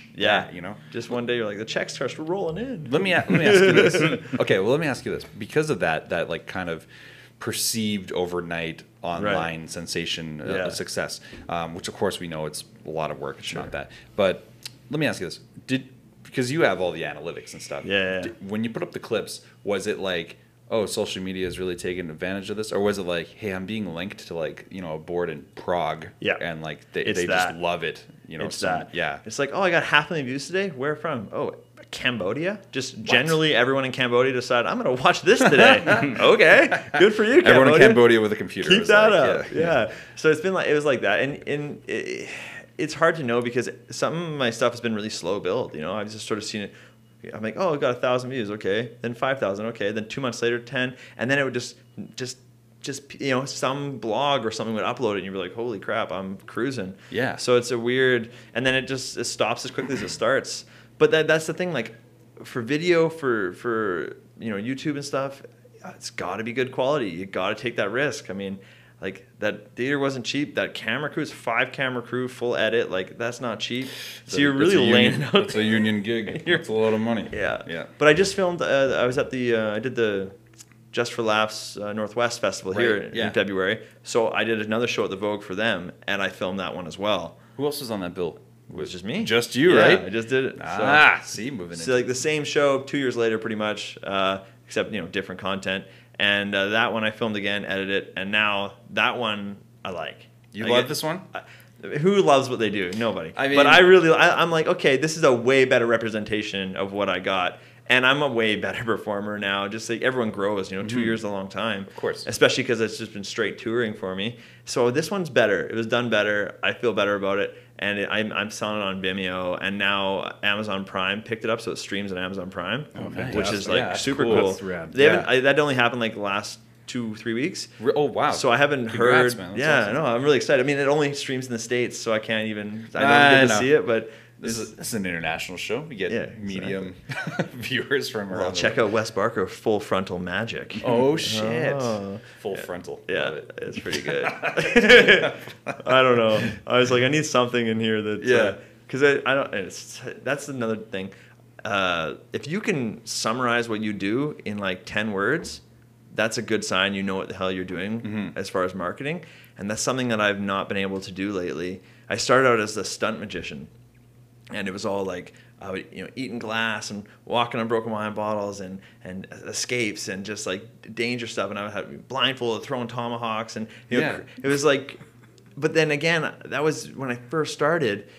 just one day you're like, the checks starts rolling in. Let me ask you this. Okay, well, let me ask you this. Because of that like kind of perceived overnight online sensation of success, which of course we know it's a lot of work. It's not that. But let me ask you this. Because you have all the analytics and stuff. When you put up the clips, was it like, oh, social media is really taking advantage of this? Or was it like, hey, I'm being linked to like, a board in Prague, and like they just love it, It's that. Yeah. It's like, oh, I got 500,000 views today. Where from? Oh, Cambodia? Just generally everyone in Cambodia decided, I'm going to watch this today. Okay. Good for you, Cambodia. Everyone in Cambodia with a computer. Keep that up. Yeah. So it was like that. And it's hard to know because some of my stuff has been really slow build. I've just sort of seen it I'm like, oh, I got 1,000 views, okay. Then 5,000, okay. Then 2 months later, 10, and then it would just some blog or something would upload it, and you'd be like, holy crap, I'm cruising. Yeah. So it's a weird, and then it stops as quickly as it starts. But that's the thing, like for video, for YouTube and stuff, it's got to be good quality. You got to take that risk. I mean, like that theater wasn't cheap. That camera crew is 5 camera crew, full edit. Like that's not cheap. So you're really laying it out. It's a union gig. It's a lot of money. Yeah. Yeah. But I just filmed. I was at I did the Just for Laughs Northwest Festival here in February. So I did another show at the Vogue for them, and I filmed that one as well. Who else was on that bill? It was just me. Just you, right? I just did it. See, moving So like the same show 2 years later, pretty much, except different content. And that one I filmed again, edited it, and now that one I like. You love this one? Who loves what they do? Nobody. I mean, but I'm like, okay, this is a way better representation of what I got. And I'm a way better performer now. Just like everyone grows, 2 years is a long time. Of course. Especially because it's just been straight touring for me. So this one's better. It was done better. I feel better about it. And I'm selling it on Vimeo. And now Amazon Prime picked it up, so it streams on Amazon Prime, which is like super cool. That's rad. That only happened like the last 2-3 weeks. Oh wow! So I haven't Congrats, heard. Man. That's Yeah, awesome. no, I'm really excited. I mean, it only streams in the States, so I can't even. I don't get to see it, but this is an international show. We get medium viewers from around. Well, check out Wes Barker, Full Frontal Magic. Oh shit! Oh. Full frontal. Yeah, it's pretty good. I don't know. I was like, I need something in here that. Because I don't. That's another thing. If you can summarize what you do in like 10 words, that's a good sign you know what the hell you're doing as far as marketing. And that's something that I've not been able to do lately. I started out as a stunt magician, and it was all like eating glass and walking on broken wine bottles and escapes and just like danger stuff. And I would have to be blindfolded, throwing tomahawks, and it was like. But then again, that was when I first started.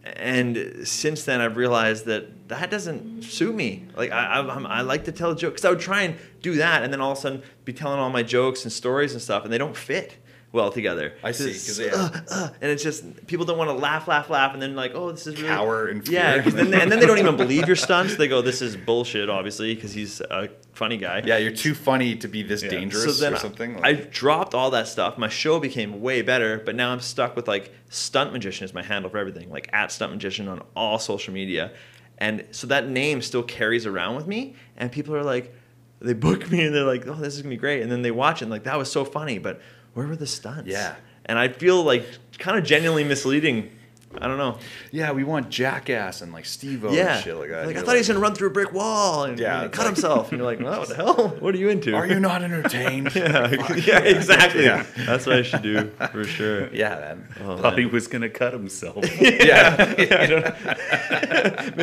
And since then, I've realized that doesn't suit me. Like I like to tell jokes. 'Cause I would try and do that, and then all of a sudden be telling all my jokes and stories and stuff, and they don't fit well together. I see, because and it's just people don't want to laugh, and then like, oh, this is really cower in fear. Yeah, and then they don't even believe your stunts. They go, this is bullshit, obviously, because he's a funny guy. Yeah, you're too funny to be this dangerous so then or something. I dropped all that stuff. My show became way better, but now I'm stuck with like Stunt Magician is my handle for everything, like at Stunt Magician on all social media. And so that name still carries around with me, and people are like, they book me and they're like, oh, this is gonna be great. And then they watch it and like, that was so funny, but where were the stunts? Yeah. And I feel like kind of genuinely misleading. I don't know. Yeah, we want Jackass and like Steve-O and shit like that. Like, I thought he was going to run through a brick wall and cut himself. And you're like, well, what the hell? What are you into? Are you not entertained? Yeah, exactly. Yeah. That's what I should do for sure. Yeah, man. Oh, thought he was going to cut himself. Maybe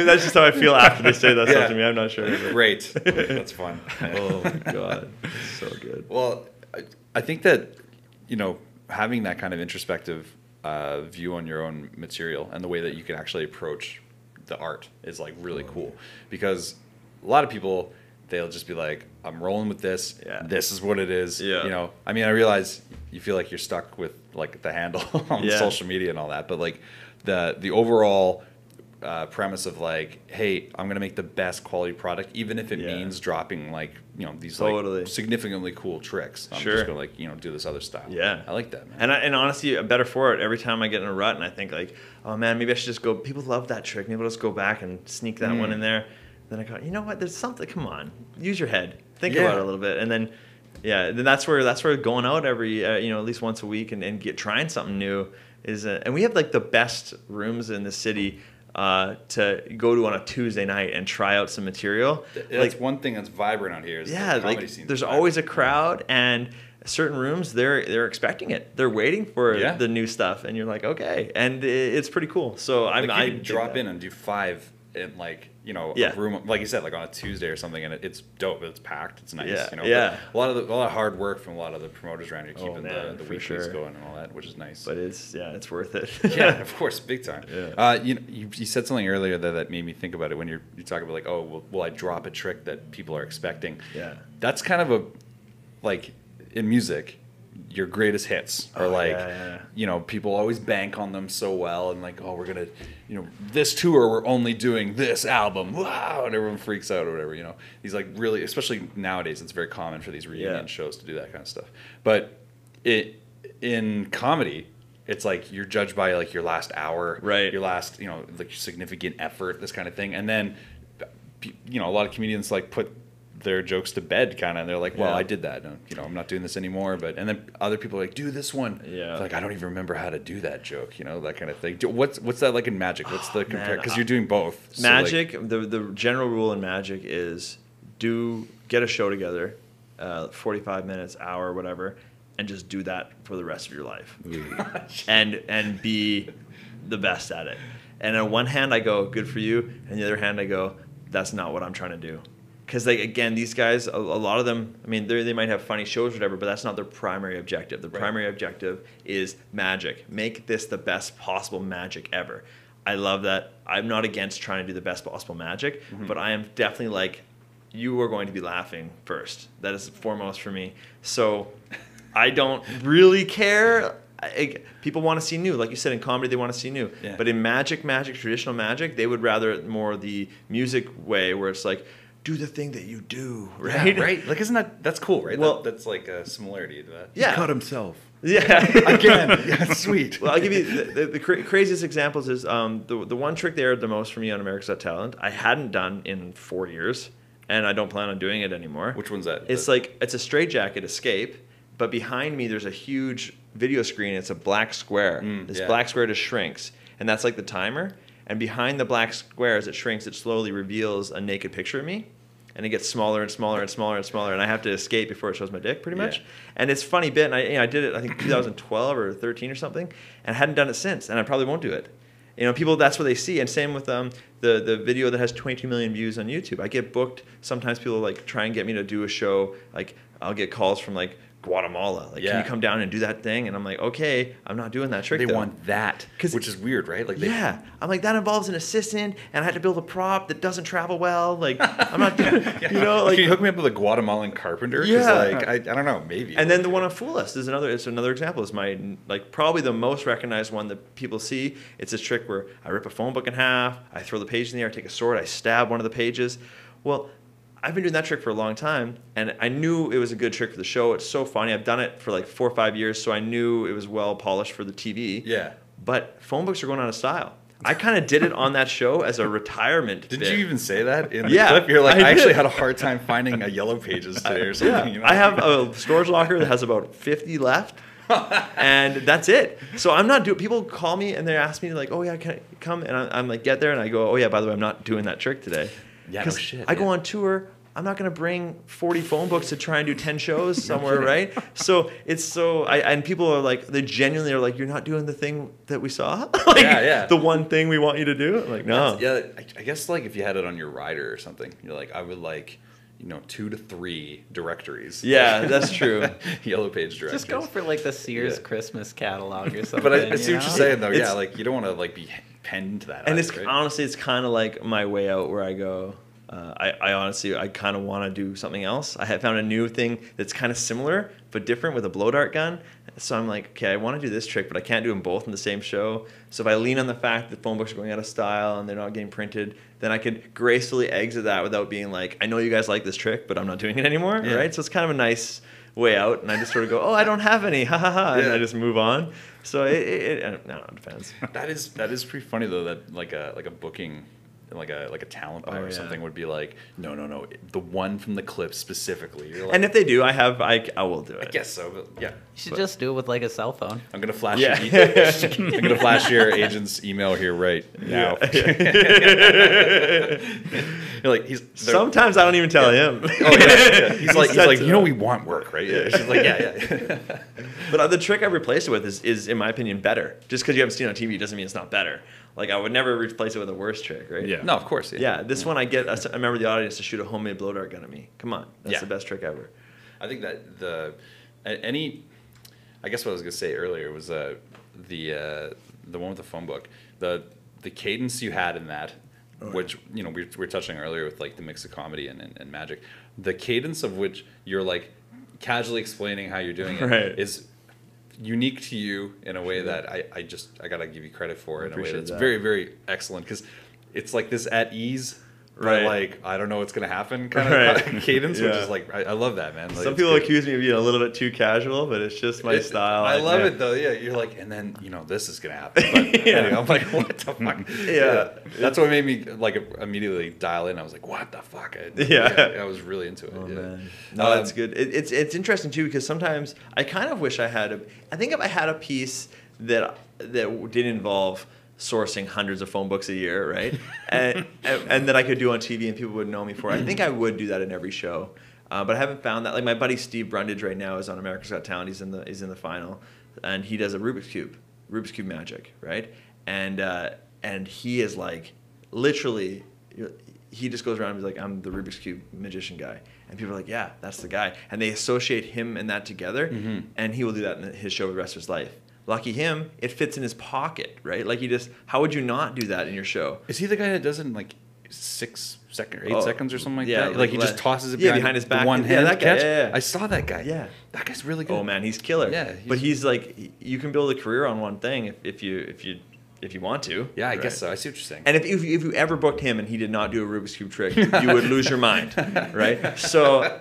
that's just how I feel after they say that stuff to me. I'm not sure. Great. That's fun. Oh, my God. So good. Well, I think that, having that kind of introspective view on your own material and the way that you can actually approach the art is like really cool, because a lot of people, they'll just be like, I'm rolling with this. Yeah. This is what it is. Yeah. I mean, I realize you feel like you're stuck with like the handle on social media and all that, but like the overall premise of like, hey, I'm going to make the best quality product, even if it means dropping like, these like significantly cool tricks. I'm just going to like, do this other style. Yeah. I like that, man. And honestly, I'm better for it every time I get in a rut and I think like, oh man, maybe I should just go, people love that trick. Maybe I'll just go back and sneak that one in there. Then I go, you know what, there's something, come on, use your head. Think about it a little bit. And then, then that's where going out every, at least once a week and trying something new is, and we have like the best rooms in the city to go to on a Tuesday night and try out some material. That's like one thing that's vibrant out here. Is the comedy scene. There's always a crowd, and certain rooms they're expecting it. They're waiting for the new stuff, and you're like, okay, and it's pretty cool. So I drop in and do 5 in like a room, like you said, like on a Tuesday or something, and it's dope. It's packed. It's nice. A lot of hard work from a lot of the promoters around here keeping the weeklies going and all that, which is nice. But it's worth it. Yeah, of course, big time. Yeah. You said something earlier that made me think about it when you talk about like, oh, will I drop a trick that people are expecting? Yeah, that's kind of a like in music. your greatest hits are you know, people always bank on them so well, and like, oh, we're gonna, you know, this tour we're only doing this album, wow, and everyone freaks out or whatever, you know. These like really, especially nowadays, it's very common for these reunion shows to do that kind of stuff. But in comedy, it's like you're judged by like your last hour, right? Your last, you know, like significant effort, this kind of thing, and then, you know, a lot of comedians like put their jokes to bed kind of, and they're like, well, I did that, you know, I'm not doing this anymore. But and then other people are like, do this one. Like, I don't even remember how to do that joke, you know, that kind of thing. What's that like in magic? What's the compare, because you're doing both. Magic, so like, the general rule in magic is get a show together, 45 minutes, hour, whatever, and just do that for the rest of your life. and be the best at it. And on one hand I go, good for you, and the other hand I go, that's not what I'm trying to do. Because, like, again, these guys, a lot of them, I mean, they might have funny shows or whatever, but that's not their primary objective. The primary objective is magic. Make this the best possible magic ever. I love that. I'm not against trying to do the best possible magic, but I am definitely like, you are going to be laughing first. That is foremost for me. So I don't really care. People want to see new. Like you said, in comedy, they want to see new. Yeah. But in magic, traditional magic, they would rather more the music way where it's like, do the thing that you do, right? Yeah, right. Like, isn't that's cool, right? Well, that's like a similarity to that. Yeah. He cut himself. Yeah. Again. Yeah, sweet. Well, I'll give you the craziest examples is the one trick they aired the most for me on America's Got Talent, I hadn't done in 4 years, and I don't plan on doing it anymore. Which one's that? It's like, it's a straitjacket escape, but behind me there's a huge video screen. It's a black square. Black square just shrinks, and that's like the timer. And behind the black square, as it shrinks, it slowly reveals a naked picture of me. And it gets smaller and smaller and smaller and smaller. And I have to escape before it shows my dick, pretty much. Yeah. And it's a funny bit. And I did it, I think, 2012 or 13 or something. And I hadn't done it since. And I probably won't do it. You know, people, that's what they see. And same with the video that has 22 million views on YouTube. I get booked. Sometimes people, like, try and get me to do a show. Like, I'll get calls from, like, Guatemala, like, can you come down and do that thing? And I'm like, okay, I'm not doing that trick. They want that, which is weird, right? Like, I'm like, that involves an assistant, and I had to build a prop that doesn't travel well. Like, I'm not doing, you know, like, can you hook me up with a Guatemalan carpenter? Like, I don't know, maybe. And then the one on Fool Us is another example. It's my, like, probably the most recognized one that people see. It's this trick where I rip a phone book in half, I throw the page in the air, I take a sword, I stab one of the pages. Well, I've been doing that trick for a long time, and I knew it was a good trick for the show. It's so funny. I've done it for like 4 or 5 years, so I knew it was well polished for the TV. Yeah. But phone books are going out of style. I kind of did it on that show as a retirement Did bit. You even say that in the clip? You're like, I actually had a hard time finding a Yellow Pages today or something. Yeah. You know? I have a storage locker that has about 50 left. And that's it. So I'm not doing. People call me and they ask me like, "Oh yeah, can I come?" And I'm like, get there, and I go, "Oh yeah, by the way, I'm not doing that trick today." Yeah, no shit. I go on tour. I'm not going to bring 40 phone books to try and do 10 shows somewhere, right? So it's so, and people are like, they genuinely are like, you're not doing the thing that we saw? Like, the one thing we want you to do? I'm like, no. Yeah, I guess like if you had it on your rider or something, you're like, I would like, 2 to 3 directories. Yeah, that's true. Yellow Page directories. Just go for like the Sears Christmas catalog or something. But I see what you're saying though. Yeah, like you don't want to like be penned to that. And either, it's right? honestly, it's kind of like my way out where I go, I honestly, I kind of want to do something else. I have found a new thing that's kind of similar but different with a blow dart gun. So I'm like, okay, I want to do this trick, but I can't do them both in the same show. So if I lean on the fact that phone books are going out of style and they're not getting printed, then I could gracefully exit that without being like, I know you guys like this trick, but I'm not doing it anymore, right? So it's kind of a nice way out, and I just sort of go, oh, I don't have any, ha ha ha, and I just move on. So it depends. That is pretty funny though. That like a booking. Like a talent buy or something would be like, no, the one from the clip specifically. You're like, and if they do, I will do it. I guess so, but yeah. You should just do it with like a cell phone. I'm gonna flash I'm gonna flash your agent's email here right now. You're like, sometimes I don't even tell him. Oh yeah. He's like, we want work, right? Yeah. She's like, yeah. But the trick I replaced it with is in my opinion better. Just because you haven't seen it on TV doesn't mean it's not better. Like, I would never replace it with a worse trick, right? Yeah. No, of course. Yeah. This one I remember the audience to shoot a homemade blow dart gun at me. Come on. That's the best trick ever. I think that I guess what I was going to say earlier was the one with the phone book. The cadence you had in that, which, we were touching earlier with like the mix of comedy and magic. The cadence of which you're like casually explaining how you're doing it is unique to you in a way that I gotta give you credit for in a way that's that. very, very excellent, because it's like this at ease. Right, like I don't know what's gonna happen kind of cadence, which is like I love that, man. Like, some people accuse me of being a little bit too casual, but it's just my style. I love it though. Yeah, you're like, and then this is gonna happen. But anyway, I'm like, what the fuck? Yeah, that's what made me like immediately dial in. I was like, what the fuck? I was really into it. Oh, man. No, that's good. It's interesting too, because sometimes I kind of wish I had I think if I had a piece that didn't involve sourcing hundreds of phone books a year, right? and that I could do on TV and people would know me for. I think I would do that in every show, but I haven't found that. Like my buddy Steve Brundage right now is on America's Got Talent. He's in the final, and he does a Rubik's Cube magic, right? And he is like literally. He just goes around and he's like, I'm the Rubik's Cube magician guy. And people are like, yeah, that's the guy. And they associate him and that together, and he will do that in his show the rest of his life. Lucky him, it fits in his pocket, right? Like how would you not do that in your show? Is he the guy that does it in like 6 seconds or 8 seconds or something like that? Like he just tosses it behind his back. One hand that guy, catch? yeah. I saw that guy. Yeah. That guy's really good. Oh man, he's killer. Yeah. But he's like, you can build a career on one thing if you want to. Yeah, I guess so. I see what you're saying. And if you ever booked him and he did not do a Rubik's Cube trick, you would lose your mind, right? So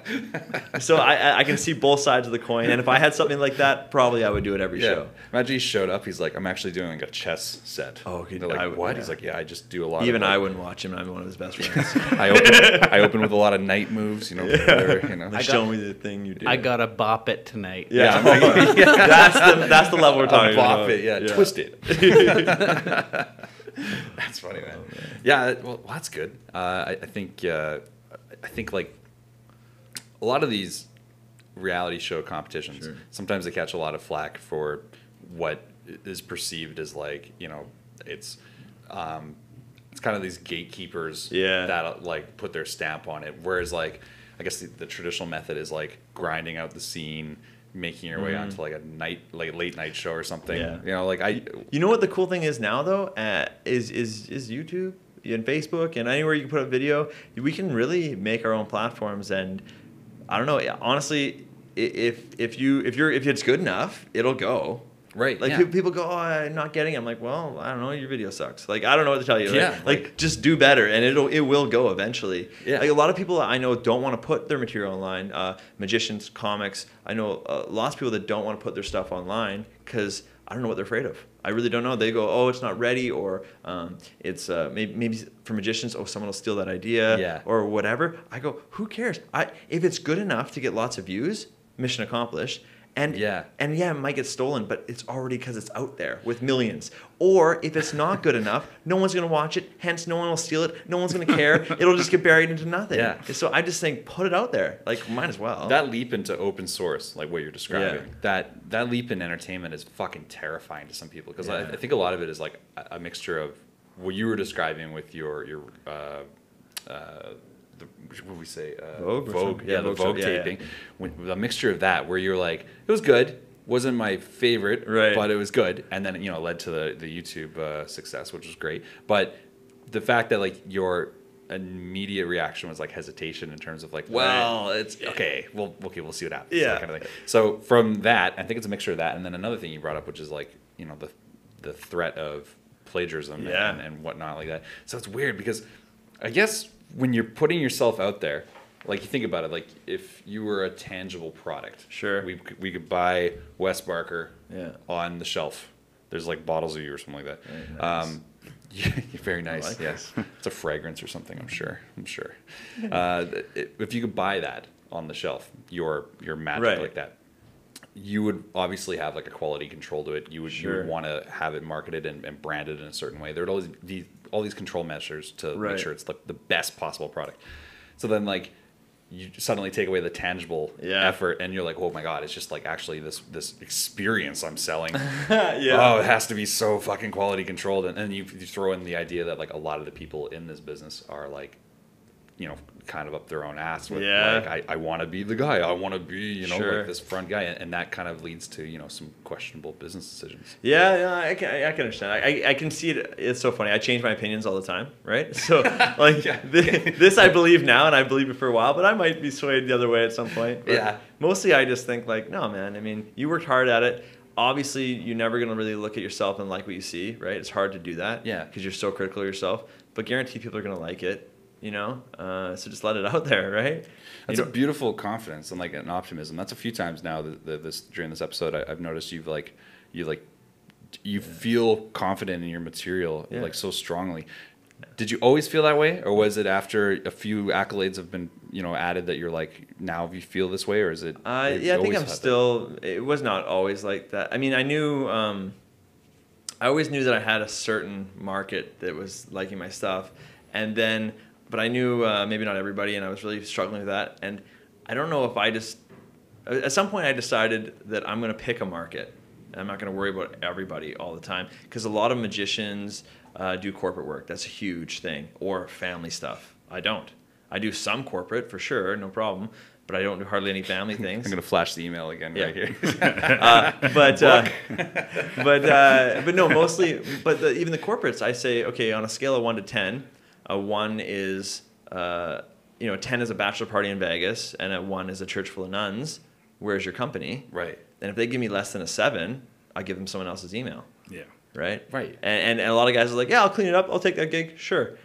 I can see both sides of the coin. And if I had something like that, probably I would do it every show. Imagine he showed up. He's like, I'm actually doing like a chess set. Oh, okay. They're like, what? Yeah. He's like, yeah, I just do a lot. Even I wouldn't watch him. I'm one of his best friends. I open with a lot of knight moves. Show me the thing you do. I gotta bop it tonight. Yeah. That's the level we're talking about. Bop it. Yeah. Twist it. That's funny, man. Yeah, well, that's good. I think like a lot of these reality show competitions, sometimes they catch a lot of flack for what is perceived as like, it's kind of these gatekeepers that like put their stamp on it. Whereas like, I guess the traditional method is like grinding out the scene, making your way onto like a late night show or something. Yeah. You know what the cool thing is now though, is YouTube and Facebook and anywhere you can put up video, we can really make our own platforms. And I don't know, honestly, if it's good enough, it'll go. Right. Like people go, oh, I'm not getting it. I'm like, well, I don't know, your video sucks. Like I don't know what to tell you. Yeah. Right? Like just do better, and it will go eventually. Yeah. Like a lot of people I know don't want to put their material online. Magicians, comics. I know lots of people that don't want to put their stuff online because I don't know what they're afraid of. I really don't know. They go, oh, it's not ready, or it's maybe for magicians, oh, someone will steal that idea, or whatever. I go, who cares? If it's good enough to get lots of views, mission accomplished. And it might get stolen, but it's already because it's out there with millions. Or if it's not good enough, no one's going to watch it. Hence, no one will steal it. No one's going to care. It'll just get buried into nothing. Yeah. So I just think put it out there. Like might as well. That leap into open source, like what you're describing, that leap in entertainment is fucking terrifying to some people, because I think a lot of it is like a mixture of what you were describing with your what would we say? Vogue. Yeah, the Vogue taping. A mixture of that, where you're like, it was good, wasn't my favorite, but it was good, and then it led to the YouTube success, which was great. But the fact that like your immediate reaction was like hesitation in terms of like, well, it's okay. We'll see what happens. Yeah. That kind of thing. So from that, I think it's a mixture of that, and then another thing you brought up, which is like the threat of plagiarism and whatnot like that. So it's weird because I guess when you're putting yourself out there, like you think about it, like if you were a tangible product, we could buy Wes Barker on the shelf. There's like bottles of you or something like that. Very nice. Very nice. Like yes, it's a fragrance or something. I'm sure. If you could buy that on the shelf, your magic like that, you would obviously have like a quality control to it. You would want to have it marketed and branded in a certain way. There would always be all these control measures to make sure it's the best possible product. So then like you suddenly take away the tangible effort, and you're like, oh my god, it's just like actually this experience I'm selling. Oh, it has to be so fucking quality controlled. And then you throw in the idea that like a lot of the people in this business are like, kind of up their own ass with like, I want to be the guy. I want to be, like this front guy. And that kind of leads to, some questionable business decisions. Yeah, I can understand. I can see it. It's so funny. I change my opinions all the time, right? So like this I believe now, and I believed it for a while, but I might be swayed the other way at some point. But mostly I just think like, no, man, I mean, you worked hard at it. obviously you're never going to really look at yourself and like what you see, right? It's hard to do that. Yeah. Because you're so critical of yourself. But guarantee people are going to like it, you know? So just let it out there, right? That's a beautiful confidence and like an optimism. That's a few times now during this episode I've noticed you feel confident in your material like so strongly. Did you always feel that way, or was it after a few accolades have been, you know, added that you're like, now you feel this way, or is it? I think I'm still. It was not always like that. I mean, I knew. I always knew that I had a certain market that was liking my stuff, but I knew maybe not everybody, and I was really struggling with that. And I don't know if at some point I decided that I'm going to pick a market. I'm not going to worry about everybody all the time, because a lot of magicians do corporate work. That's a huge thing. Or family stuff. I don't. I do some corporate for sure, no problem, but I don't do hardly any family things. I'm going to flash the email again right here. But no, mostly. But even the corporates, I say, okay, on a scale of 1 to 10, a 1 is 10 is a bachelor party in Vegas, and a 1 is a church full of nuns. Where's your company? Right. And if they give me less than a 7, I give them someone else's email. Yeah. Right? Right. And a lot of guys are like, yeah, I'll clean it up. I'll take that gig. Sure.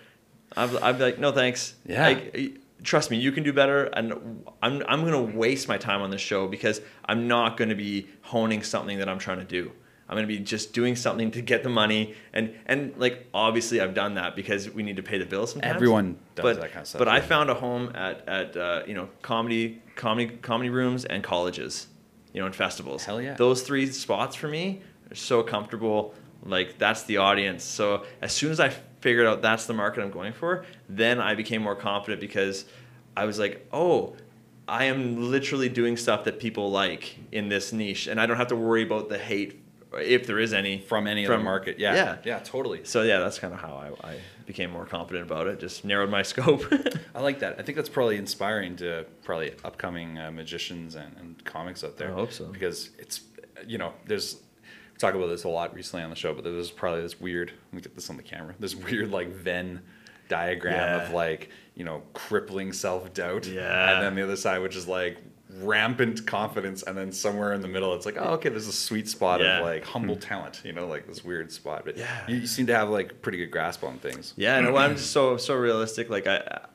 I'd be like, no, thanks. Yeah. Like, trust me, you can do better. And I'm going to waste my time on this show because I'm not going to be honing something that I'm trying to do. I'm going to be just doing something to get the money. And like, obviously I've done that because we need to pay the bills sometimes. Everyone does that kind of stuff. But I found a home at comedy rooms and colleges, and festivals. Hell yeah. Those 3 spots for me are so comfortable. Like, that's the audience. So as soon as I figured out that's the market I'm going for, then I became more confident because I was like, oh, I am literally doing stuff that people like in this niche, and I don't have to worry about the hate, if there is any, from any other market. Yeah, totally. So yeah, that's kind of how I became more confident about it. Just narrowed my scope. I like that. I think that's probably inspiring to upcoming magicians and comics out there. I hope so. Because it's, there's, we talk about this a lot recently on the show, but there's probably this weird, let me get this on the camera, this weird like Venn diagram of like, crippling self-doubt. Yeah. And then the other side, which is like rampant confidence, and then somewhere in the middle it's like, oh, okay, there's a sweet spot of like humble talent, like this weird spot. But you seem to have like pretty good grasp on things. I'm just so realistic. Like,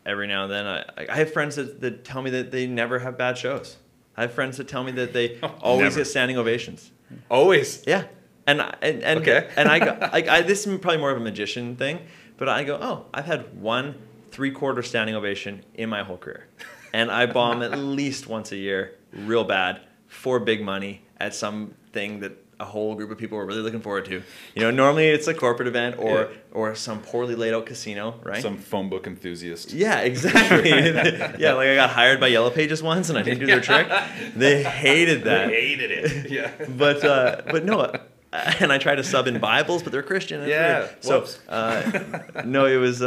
every now and then I have friends that tell me that they never have bad shows. I have friends that tell me that they always get standing ovations. Always. Yeah. And okay. And I go, this is probably more of a magician thing, but I go, oh, I've had 1 3/4 standing ovation in my whole career. And I bomb at least once a year, real bad, for big money at something that a whole group of people are really looking forward to. Normally it's a corporate event or some poorly laid out casino, right? Some phone book enthusiast. Yeah, exactly. Yeah, like I got hired by Yellow Pages once and I didn't do their trick. They hated that. They hated it. Yeah. But no, and I tried to sub in Bibles, but they're Christian. Yeah. So no, it was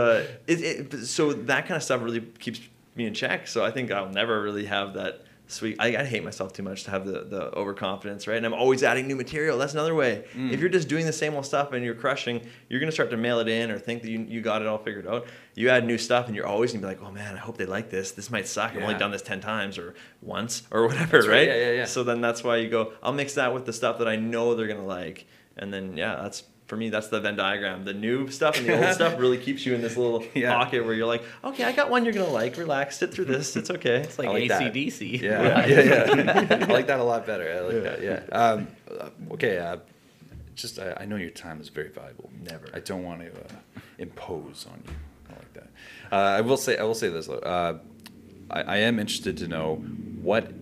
so that kind of stuff really keeps me in check. So I think I'll never really have that sweet. I hate myself too much to have the overconfidence, right? And I'm always adding new material. That's another way. If you're just doing the same old stuff and you're crushing, you're gonna start to mail it in or think that you got it all figured out. You add new stuff and you're always gonna be like, oh man, I hope they like this. This might suck. I've only done this 10 times or once or whatever, that's right? Yeah. So then that's why you go, I'll mix that with the stuff that I know they're gonna like, and then that's. For me, that's the Venn diagram. The new stuff and the old stuff really keeps you in this little pocket where you're like, okay, I got one you're going to like. Relax. Sit through this. It's okay. It's like AC/DC. Yeah. I like that a lot better. I like that, yeah. Okay, I know your time is very valuable. Never. I don't want to impose on you. I like that. I will say this, though. I am interested to know what...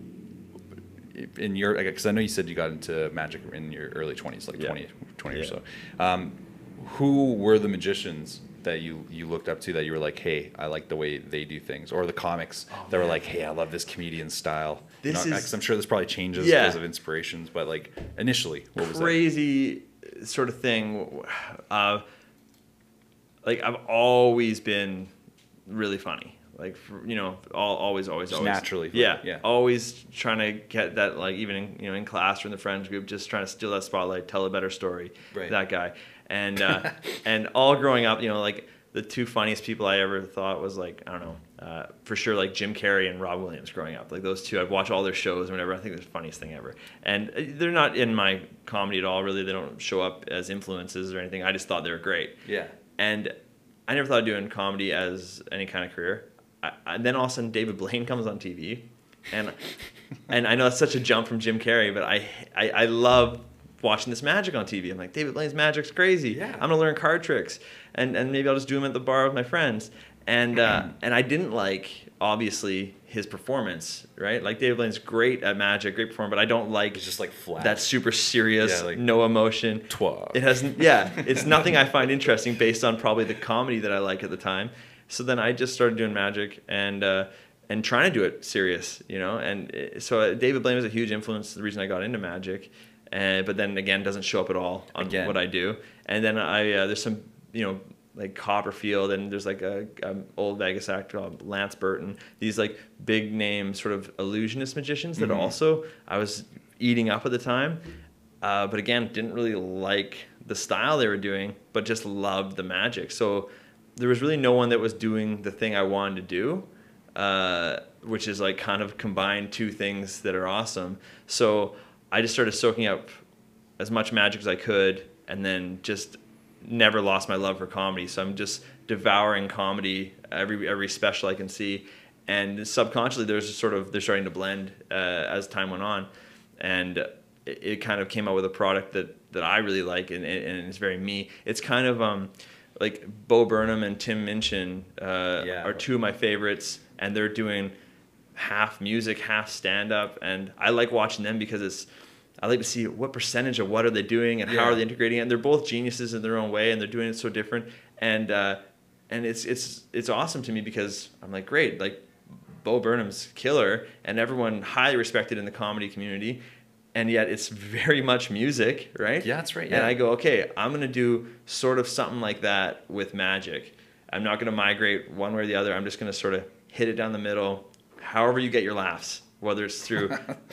in your, because I know you said you got into magic in your early 20s, like 20 or so. Who were the magicians that you looked up to that you were like, hey, I like the way they do things? Or the comics that were like, hey, I love this comedian style. Because I'm sure this probably changes because of inspirations, but like initially, what was that? Crazy sort of thing. Like, I've always been really funny. Like, always. Naturally. Yeah. Always trying to get that, like, even in class or in the friends group, just trying to steal that spotlight, tell a better story. Right. That guy. And and all growing up, like, the 2 funniest people I ever thought was, like, I don't know, for sure, like Jim Carrey and Rob Williams growing up. Like those two, I'd watch all their shows or whatever. I think they're the funniest thing ever. And they're not in my comedy at all, really. They don't show up as influences or anything. I just thought they were great. Yeah. And I never thought of doing comedy as any kind of career. And then all of a sudden, David Blaine comes on TV. And I know that's such a jump from Jim Carrey, but I love watching this magic on TV. I'm like, David Blaine's magic's crazy. Yeah. I'm going to learn card tricks. And maybe I'll just do them at the bar with my friends. And I didn't like, obviously, his performance, right? Like, David Blaine's great at magic, great performer, but I don't like... It's just, like, flat. That super serious, yeah, like, no emotion. It hasn't... Yeah, it's nothing I find interesting based on probably the comedy that I like at the time. So then I just started doing magic and trying to do it serious, you know? And so David Blaine was a huge influence, the reason I got into magic. But then, again, doesn't show up at all on what I do. And then there's some, you know... like Copperfield, and there's like a old Vegas actor called Lance Burton. These like big name sort of illusionist magicians that also I was eating up at the time. But again, didn't really like the style they were doing, but just loved the magic. So there was really no one that was doing the thing I wanted to do, which is like kind of combine two things that are awesome. So I just started soaking up as much magic as I could, and then just never lost my love for comedy. So I'm just devouring comedy, every special I can see, and subconsciously they're starting to blend as time went on, and it kind of came out with a product that I really like, and it's very me. It's kind of like Bo Burnham and Tim Minchin are two of my favorites, and they're doing half music, half stand-up, and I like watching them because I like to see what percentage of what are they doing and how are they integrating it. And they're both geniuses in their own way, and they're doing it so different. And it's awesome to me because I'm like, great, like Bo Burnham's killer, and everyone highly respected in the comedy community, and yet it's very much music, right? Yeah, that's right. Yeah. And I go, okay, I'm gonna do sort of something like that with magic. I'm not gonna migrate one way or the other. I'm just gonna sort of hit it down the middle, however you get your laughs. Whether it's through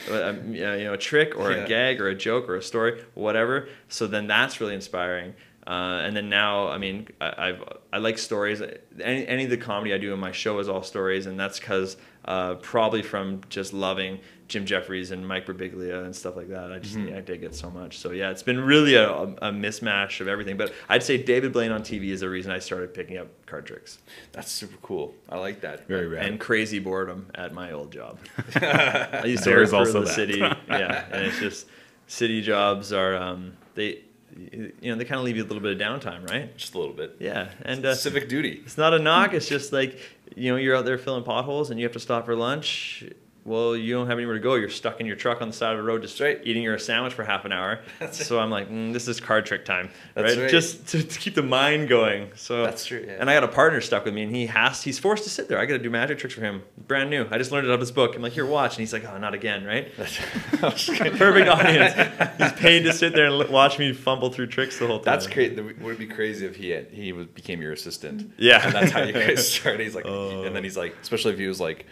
a trick or a gag or a joke or a story, whatever. So then that's really inspiring. And then now, I mean, I like stories. Any of the comedy I do in my show is all stories, and that's because probably from just loving Jim Jeffries and Mike Birbiglia and stuff like that. I dig it so much. So yeah, it's been really a mismatch of everything. But I'd say David Blaine on TV is the reason I started picking up card tricks. That's super cool. I like that. Very rad. And crazy boredom at my old job. I used to work for the city. Yeah, and it's just city jobs are they kind of leave you a little bit of downtime, right? Just a little bit. Yeah, and civic duty. It's not a knock. It's just like you're out there filling potholes and you have to stop for lunch. Well, you don't have anywhere to go. You're stuck in your truck on the side of the road, just eating your sandwich for half an hour. So I'm like, this is card trick time, right? Just to keep the mind going. So that's true. Yeah. And I got a partner stuck with me, and he's forced to sit there. I got to do magic tricks for him, brand new. I just learned it out of his book. I'm like, here, watch, and he's like, oh, not again, right? Perfect audience. He's paid to sit there and watch me fumble through tricks the whole time. That's great. Would it be crazy if he became your assistant? Yeah, and that's how you guys started. He's like, and then he's like, especially if he was like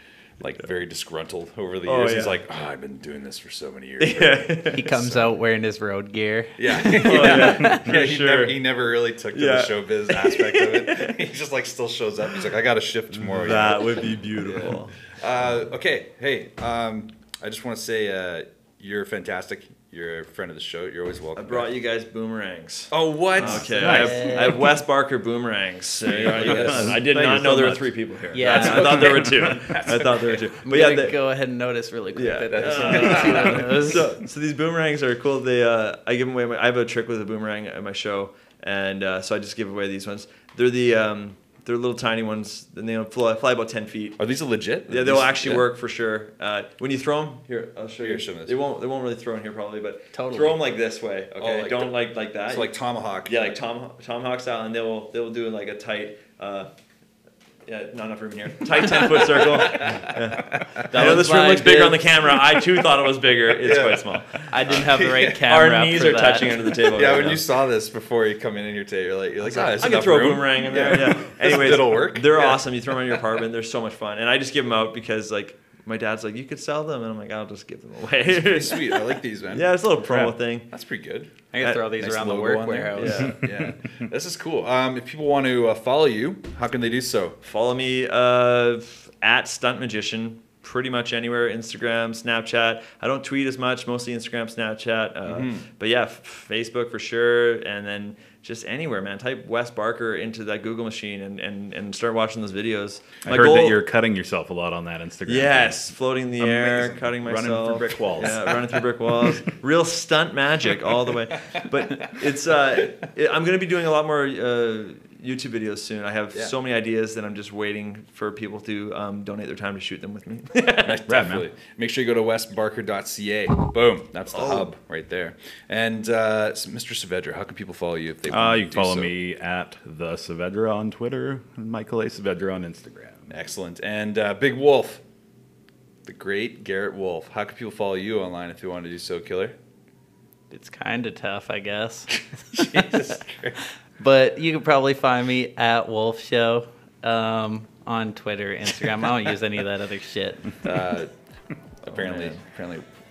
very disgruntled over the years. He's like, I've been doing this for so many years. He comes out wearing his road gear. He never really took to the showbiz aspect of it. He just like still shows up. He's like, I got a shift tomorrow. That would be beautiful. Okay, hey, I just want to say you're fantastic. You're a friend of the show. You're always welcome. I brought you guys boomerangs. Oh, what? Okay. Nice. I have Wes Barker boomerangs. I did not know there were 3 people here. Yeah. I thought there were 2. But yeah, go ahead and notice really quick that there's so these boomerangs are cool. They I give them away. I have a trick with a boomerang at my show, and so I just give away these ones. They're they're little tiny ones, and they fly about 10 feet. Are these legit? Yeah, they'll actually work for sure. When you throw them, here, I'll show you. Here, show me this. They won't really throw in here probably, but totally. Throw them like this way. Okay, like don't like that. So like tomahawk. Yeah, like tomahawk style, and they will do like a tight. Not enough room in here. Tight 10-foot circle. I know this room looks bigger on the camera. I too thought it was bigger. It's quite small. I didn't have the right camera. Our knees are touching under the table. Yeah, when you saw this before you come in your table, you're like, I can throw a boomerang in there. Yeah. Anyways, it'll work. They're awesome. You throw them in your apartment. They're so much fun, and I just give them out because like my dad's like, you could sell them, and I'm like, I'll just give them away. Pretty sweet. I like these, man. Yeah, it's a little promo thing. That's pretty good. I can throw these Nice around the logo work on there. warehouse. Yeah. This is cool. If people want to follow you, how can they do so? Follow me at Stunt Magician. Pretty much anywhere, Instagram, Snapchat. I don't tweet as much, mostly Instagram, Snapchat. But yeah, Facebook for sure. And then just anywhere, man. Type Wes Barker into that Google machine and start watching those videos. I heard that you're cutting yourself a lot on that Instagram. Yes, floating in the air, cutting myself. Running through brick walls. Yeah, running through brick walls. Real stunt magic all the way. But it's I'm going to be doing a lot more YouTube videos soon. I have so many ideas that I'm just waiting for people to donate their time to shoot them with me. Definitely. Make sure you go to wesbarker.ca. Boom. That's the hub right there. And Mr. Saavedra, how can people follow you if they want You can follow me at the Saavedra on Twitter and Michael A. Saavedra on Instagram. Excellent. And Big Wolf, the great Garrett Wolf. How can people follow you online if they want to do so, Killer? It's kind of tough, I guess. Jesus Christ. But you can probably find me at Wolf Show on Twitter, Instagram. I don't use any of that other shit. Apparently,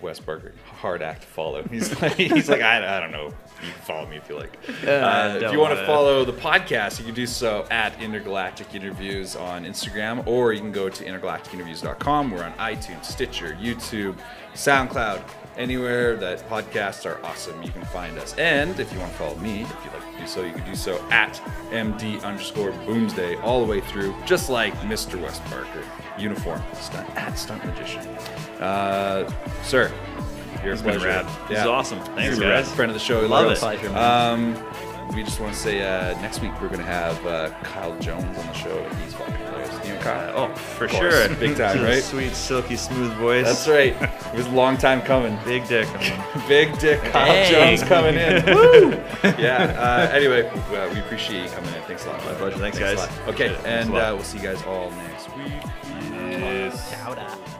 Wes Barker, hard act to follow. He's like, I don't know. You can follow me if you like. If you want to follow the podcast, you can do so at Intergalactic Interviews on Instagram, or you can go to intergalacticinterviews.com. We're on iTunes, Stitcher, YouTube, SoundCloud, anywhere that podcasts are awesome. You can find us. And if you want to follow me, if you'd like to do so, you can do so at MD_Boomsday all the way through, just like Mr. Wes Barker. Uniform, Stunt Magician. Sir, you're a pleasure. Rad. This is awesome. Thanks, You're a guys. friend of the show. Love it. Pleasure, man. We just want to say next week we're going to have Kyle Jones on the show. He's fucking hilarious. You know Kyle? For course. sure. Big time, right? Sweet, silky, smooth voice. That's right. It was a long time coming. Big dick. Big dick Kyle Hey. Jones coming in. Woo! Yeah. Anyway, we appreciate you coming in. Thanks a lot. My pleasure. Thanks, a guys. lot. Okay, and a lot. we'll see you guys all next week. Yes. Shout out.